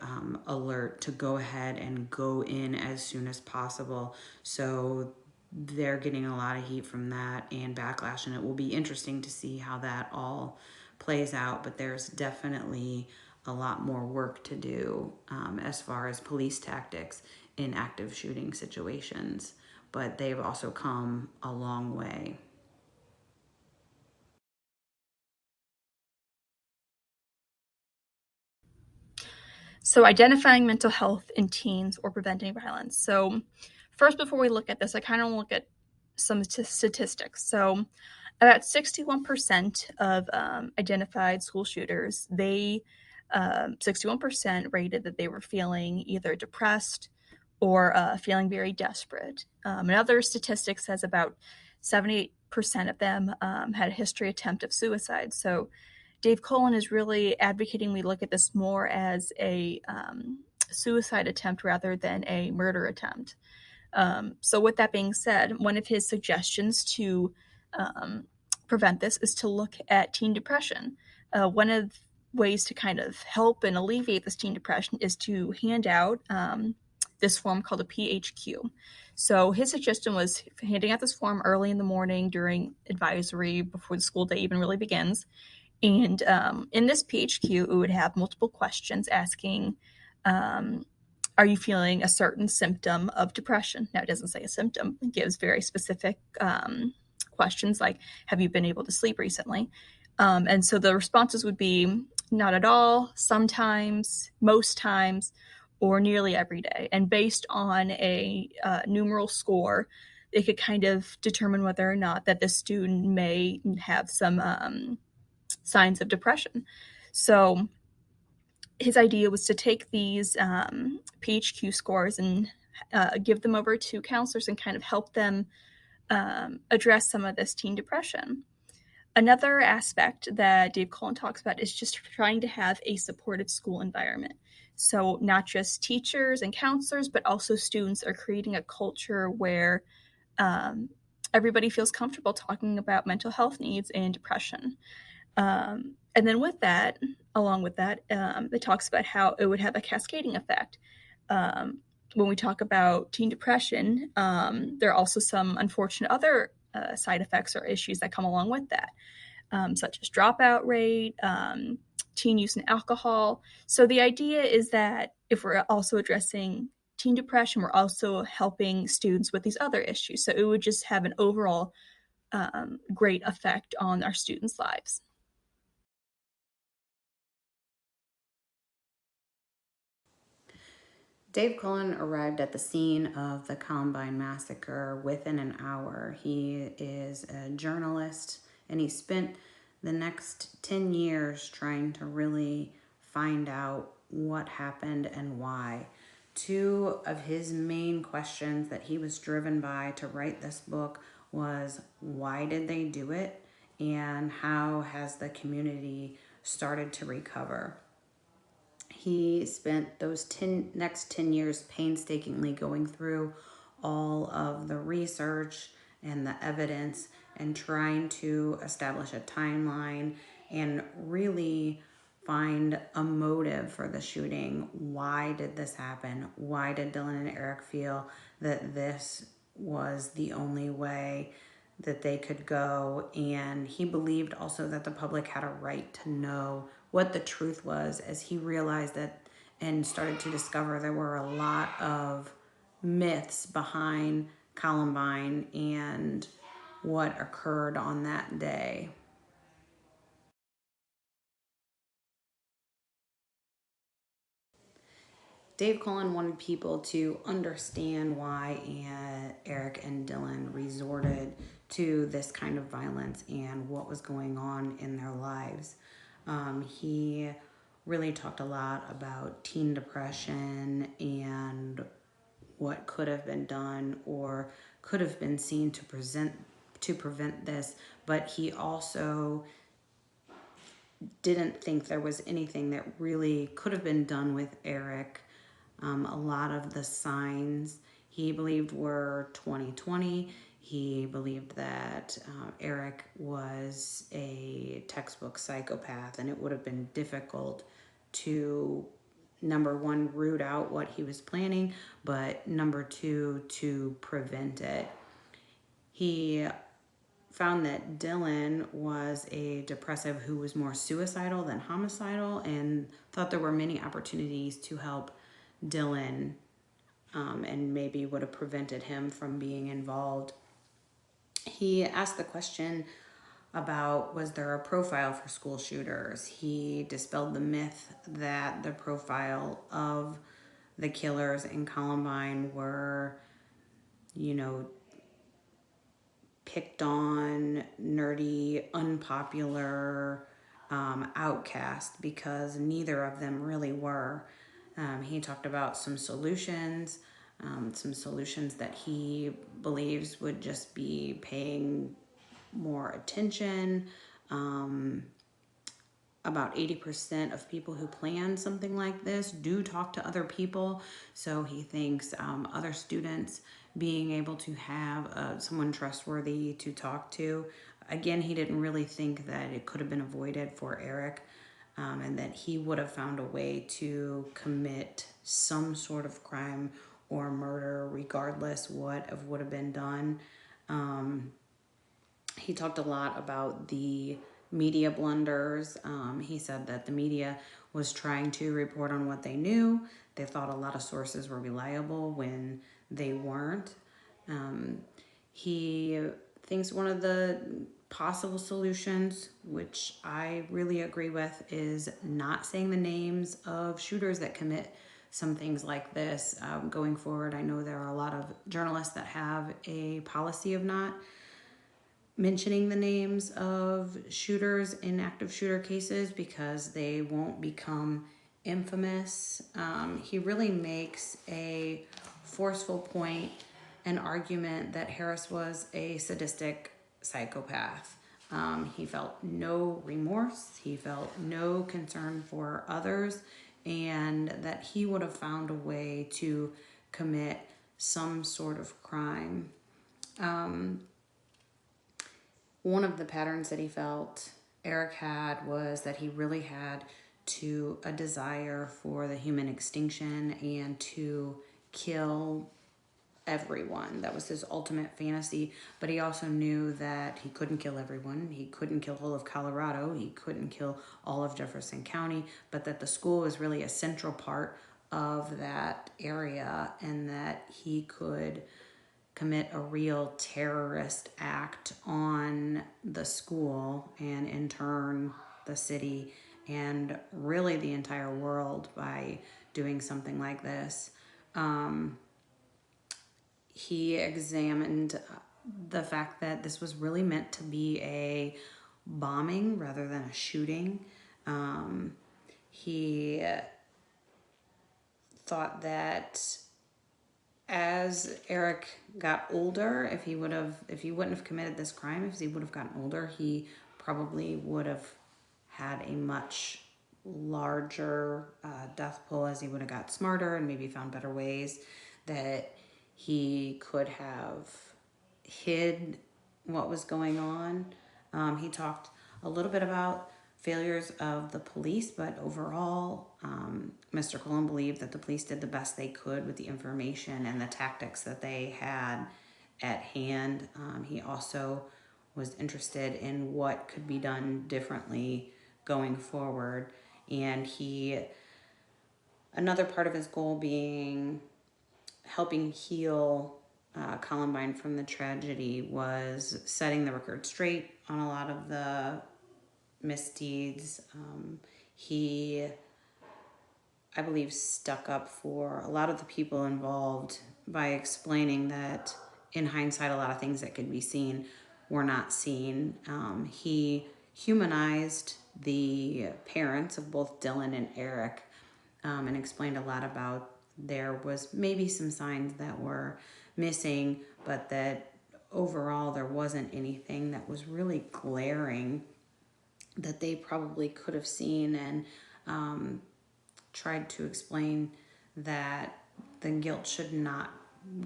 alert to go ahead and go in as soon as possible. So they're getting a lot of heat from that and backlash, and it will be interesting to see how that all plays out. But there's definitely a lot more work to do as far as police tactics in active shooting situations. But they've also come a long way. So, identifying mental health in teens or preventing violence. So, first, before we look at this, I kind of want to look at some statistics. So, about 61% of identified school shooters, 61% rated that they were feeling either depressed or feeling very desperate. Another statistic says about 78% of them had a history attempt of suicide. So Dave Cullen is really advocating we look at this more as a suicide attempt rather than a murder attempt. So with that being said, one of his suggestions to prevent this is to look at teen depression. One of ways to kind of help and alleviate this teen depression is to hand out this form called a PHQ. So his suggestion was handing out this form early in the morning during advisory before the school day even really begins. And in this PHQ, it would have multiple questions asking, are you feeling a certain symptom of depression? Now, it doesn't say a symptom. It gives very specific questions like, have you been able to sleep recently? And so the responses would be not at all, sometimes, most times, or nearly every day. And based on a numeral score, they could kind of determine whether or not that the student may have some signs of depression. So his idea was to take these PHQ scores and give them over to counselors and kind of help them address some of this teen depression. Another aspect that Dave Cullen talks about is just trying to have a supportive school environment. So, not just teachers and counselors, but also students are creating a culture where um, everybody feels comfortable talking about mental health needs and depression. And then along with that, it talks about how it would have a cascading effect. Um, when we talk about teen depression, there are also some unfortunate other side effects or issues that come along with that, such as dropout rate, teen use and alcohol. So the idea is that if we're also addressing teen depression, we're also helping students with these other issues. So it would just have an overall great effect on our students' lives. Dave Cullen arrived at the scene of the Columbine massacre within an hour. He is a journalist and he spent the next 10 years trying to really find out what happened and why. Two of his main questions that he was driven by to write this book was why did they do it and how has the community started to recover. He spent those next 10 years painstakingly going through all of the research and the evidence and trying to establish a timeline and really find a motive for the shooting. Why did this happen? Why did Dylan and Eric feel that this was the only way that they could go? And he believed also that the public had a right to know what the truth was, as he realized that and started to discover there were a lot of myths behind Columbine and what occurred on that day. Dave Cullen wanted people to understand why Eric and Dylan resorted to this kind of violence and what was going on in their lives. He really talked a lot about teen depression and what could have been done or could have been seen to prevent this, but he also didn't think there was anything that really could have been done with Eric. A lot of the signs he believed were 2020. He believed that Eric was a textbook psychopath, and it would have been difficult to, number one, root out what he was planning, but number two, to prevent it. He found that Dylan was a depressive who was more suicidal than homicidal and thought there were many opportunities to help Dylan and maybe would have prevented him from being involved. He asked the question about was there a profile for school shooters. He dispelled the myth that the profile of the killers in Columbine were, you know, picked on, nerdy, unpopular, outcast, because neither of them really were. He talked about some solutions that he believes would just be paying more attention. Um, about 80% of people who plan something like this do talk to other people. So he thinks other students being able to have someone trustworthy to talk to. Again, he didn't really think that it could have been avoided for Eric, and that he would have found a way to commit some sort of crime or murder, regardless what of would have been done. He talked a lot about the media blunders. He said that the media was trying to report on what they knew. They thought a lot of sources were reliable when they weren't. Um, he thinks one of the possible solutions, which I really agree with, is not saying the names of shooters that commit some things like this. Going forward, I know there are a lot of journalists that have a policy of not mentioning the names of shooters in active shooter cases because they won't become infamous. He really makes a forceful point, an argument that Harris was a sadistic psychopath. He felt no remorse, he felt no concern for others, and that he would have found a way to commit some sort of crime. One of the patterns that he felt Eric had was that he really had to a desire for the human extinction and to kill everyone. That was his ultimate fantasy. But he also knew that he couldn't kill everyone. He couldn't kill all of Colorado. He couldn't kill all of Jefferson County. But that the school was really a central part of that area, and that he could commit a real terrorist act on the school and in turn the city and really the entire world by doing something like this. He examined the fact that this was really meant to be a bombing rather than a shooting. He thought that as Eric got older, if he wouldn't have committed this crime, if he would have gotten older, he probably would have had a much larger death pool as he would have got smarter and maybe found better ways that he could have hid what was going on. He talked a little bit about failures of the police, but overall, Mr. Cullen believed that the police did the best they could with the information and the tactics that they had at hand. He also was interested in what could be done differently going forward. And another part of his goal being helping heal Columbine from the tragedy was setting the record straight on a lot of the misdeeds. He, I believe, stuck up for a lot of the people involved by explaining that in hindsight, a lot of things that could be seen were not seen. He humanized the parents of both Dylan and Eric, and explained a lot about there was maybe some signs that were missing, but that overall there wasn't anything that was really glaring that they probably could have seen, and tried to explain that the guilt should not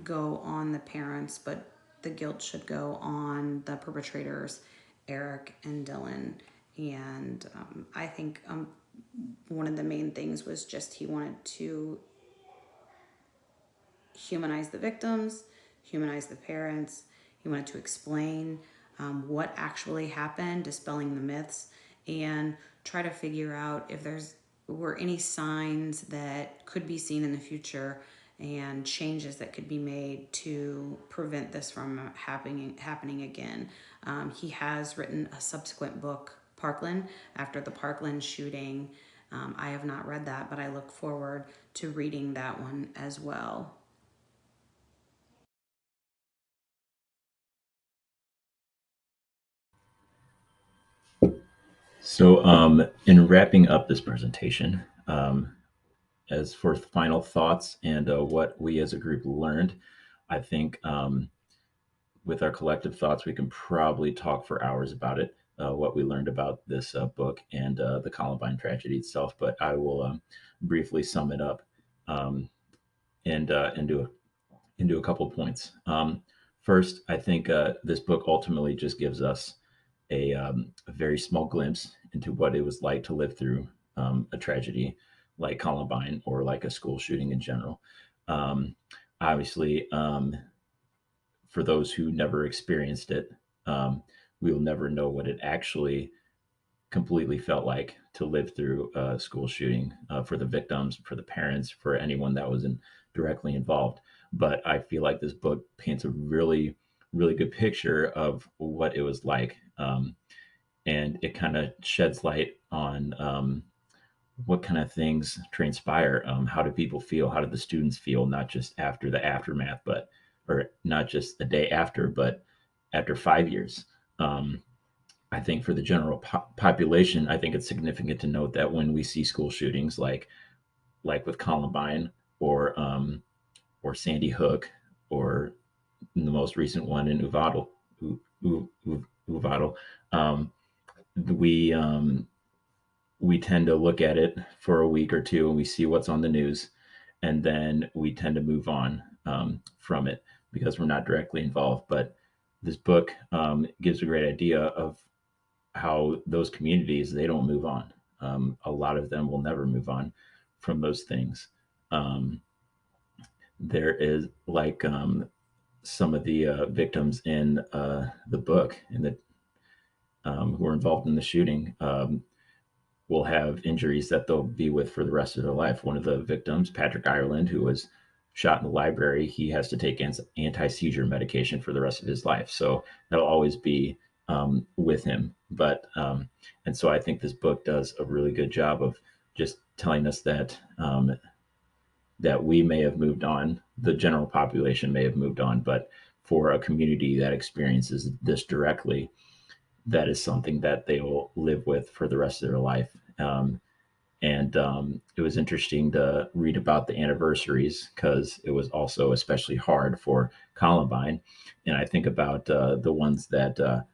go on the parents, but the guilt should go on the perpetrators, Eric and Dylan. And I think one of the main things was just he wanted to humanize the victims, humanize the parents. He wanted to explain what actually happened, dispelling the myths, and try to figure out if there's were any signs that could be seen in the future and changes that could be made to prevent this from happening again. He has written a subsequent book, Parkland, after the Parkland shooting. I have not read that, but I look forward to reading that one as well. So, in wrapping up this presentation, as for final thoughts and what we as a group learned, I think with our collective thoughts, we can probably talk for hours about it, what we learned about this book and the Columbine tragedy itself. But I will briefly sum it up um, and do a couple points. First, I think this book ultimately just gives us a very small glimpse into what it was like to live through a tragedy like Columbine or like a school shooting in general. Um, Obviously, for those who never experienced it, um, we will never know what it actually completely felt like to live through a school shooting for the victims, for the parents, for anyone that was directly involved. But I feel like this book paints a really, really good picture of what it was like. And it kind of sheds light on what kind of things transpire. How do people feel? How do the students feel? Not just after the aftermath, but or not just the day after, but after 5 years. Um, I think for the general population, I think it's significant to note that when we see school shootings like like with Columbine or Sandy Hook, or the most recent one in Uvalde. Um, we we tend to look at it for a week or two and we see what's on the news, and then we tend to move on from it because we're not directly involved. But this book gives a great idea of how those communities, they don't move on. A lot of them will never move on from those things. Um, there is like some of the victims in the book in the who were involved in the shooting will have injuries that they'll be with for the rest of their life. One of the victims, Patrick Ireland, who was shot in the library, he has to take anti-seizure medication for the rest of his life. So that'll always be with him. But and so I think this book does a really good job of just telling us that that we may have moved on, the general population may have moved on, but for a community that experiences this directly, that is something that they will live with for the rest of their life. And it was interesting to read about the anniversaries because it was also especially hard for Columbine. And I think about the ones that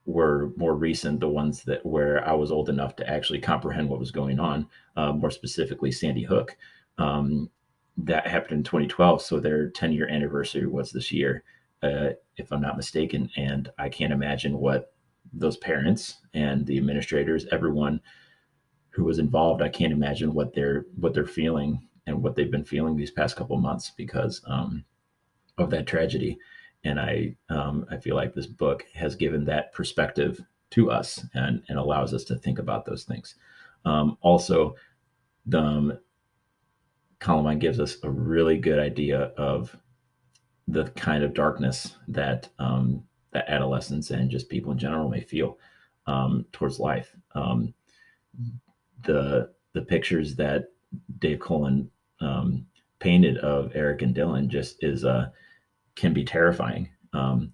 were more recent, the ones that where I was old enough to actually comprehend what was going on, more specifically Sandy Hook. Um, that happened in 2012, so their 10-year anniversary was this year, if I'm not mistaken. And I can't imagine what those parents and the administrators, everyone who was involved, I can't imagine what they're feeling and what they've been feeling these past couple months because of that tragedy. And I feel like this book has given that perspective to us and allows us to think about those things. Also, the Columbine gives us a really good idea of the kind of darkness that that adolescents and just people in general may feel towards life. The pictures that Dave Cullen painted of Eric and Dylan just is can be terrifying. And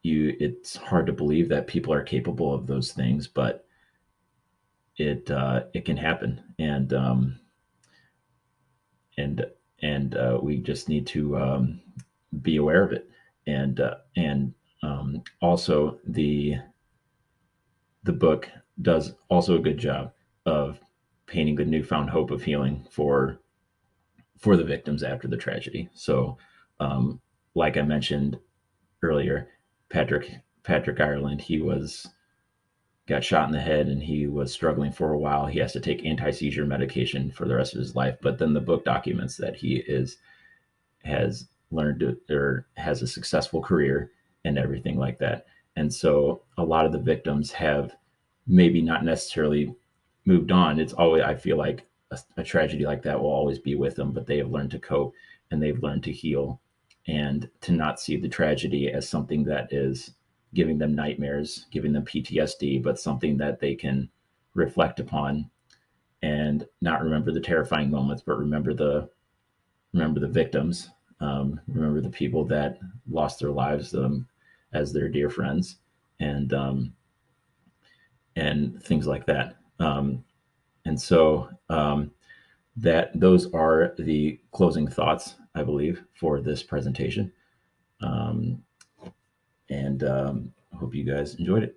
it's hard to believe that people are capable of those things, but it can happen, and we just need to be aware of it, and also the book does also a good job of painting the newfound hope of healing for the victims after the tragedy. So, like I mentioned earlier, Patrick Ireland, he was got shot in the head and he was struggling for a while. He has to take anti-seizure medication for the rest of his life. But then the book documents that he is has learned to, or has a successful career and everything like that. And so a lot of the victims have maybe not necessarily moved on. It's always, I feel like a tragedy like that will always be with them, but they have learned to cope and they've learned to heal and to not see the tragedy as something that is giving them nightmares, giving them PTSD, but something that they can reflect upon and not remember the terrifying moments, but remember the victims, remember the people that lost their lives as their dear friends, and and things like that. And so that those are the closing thoughts, I believe, for this presentation. Um, and I hope you guys enjoyed it.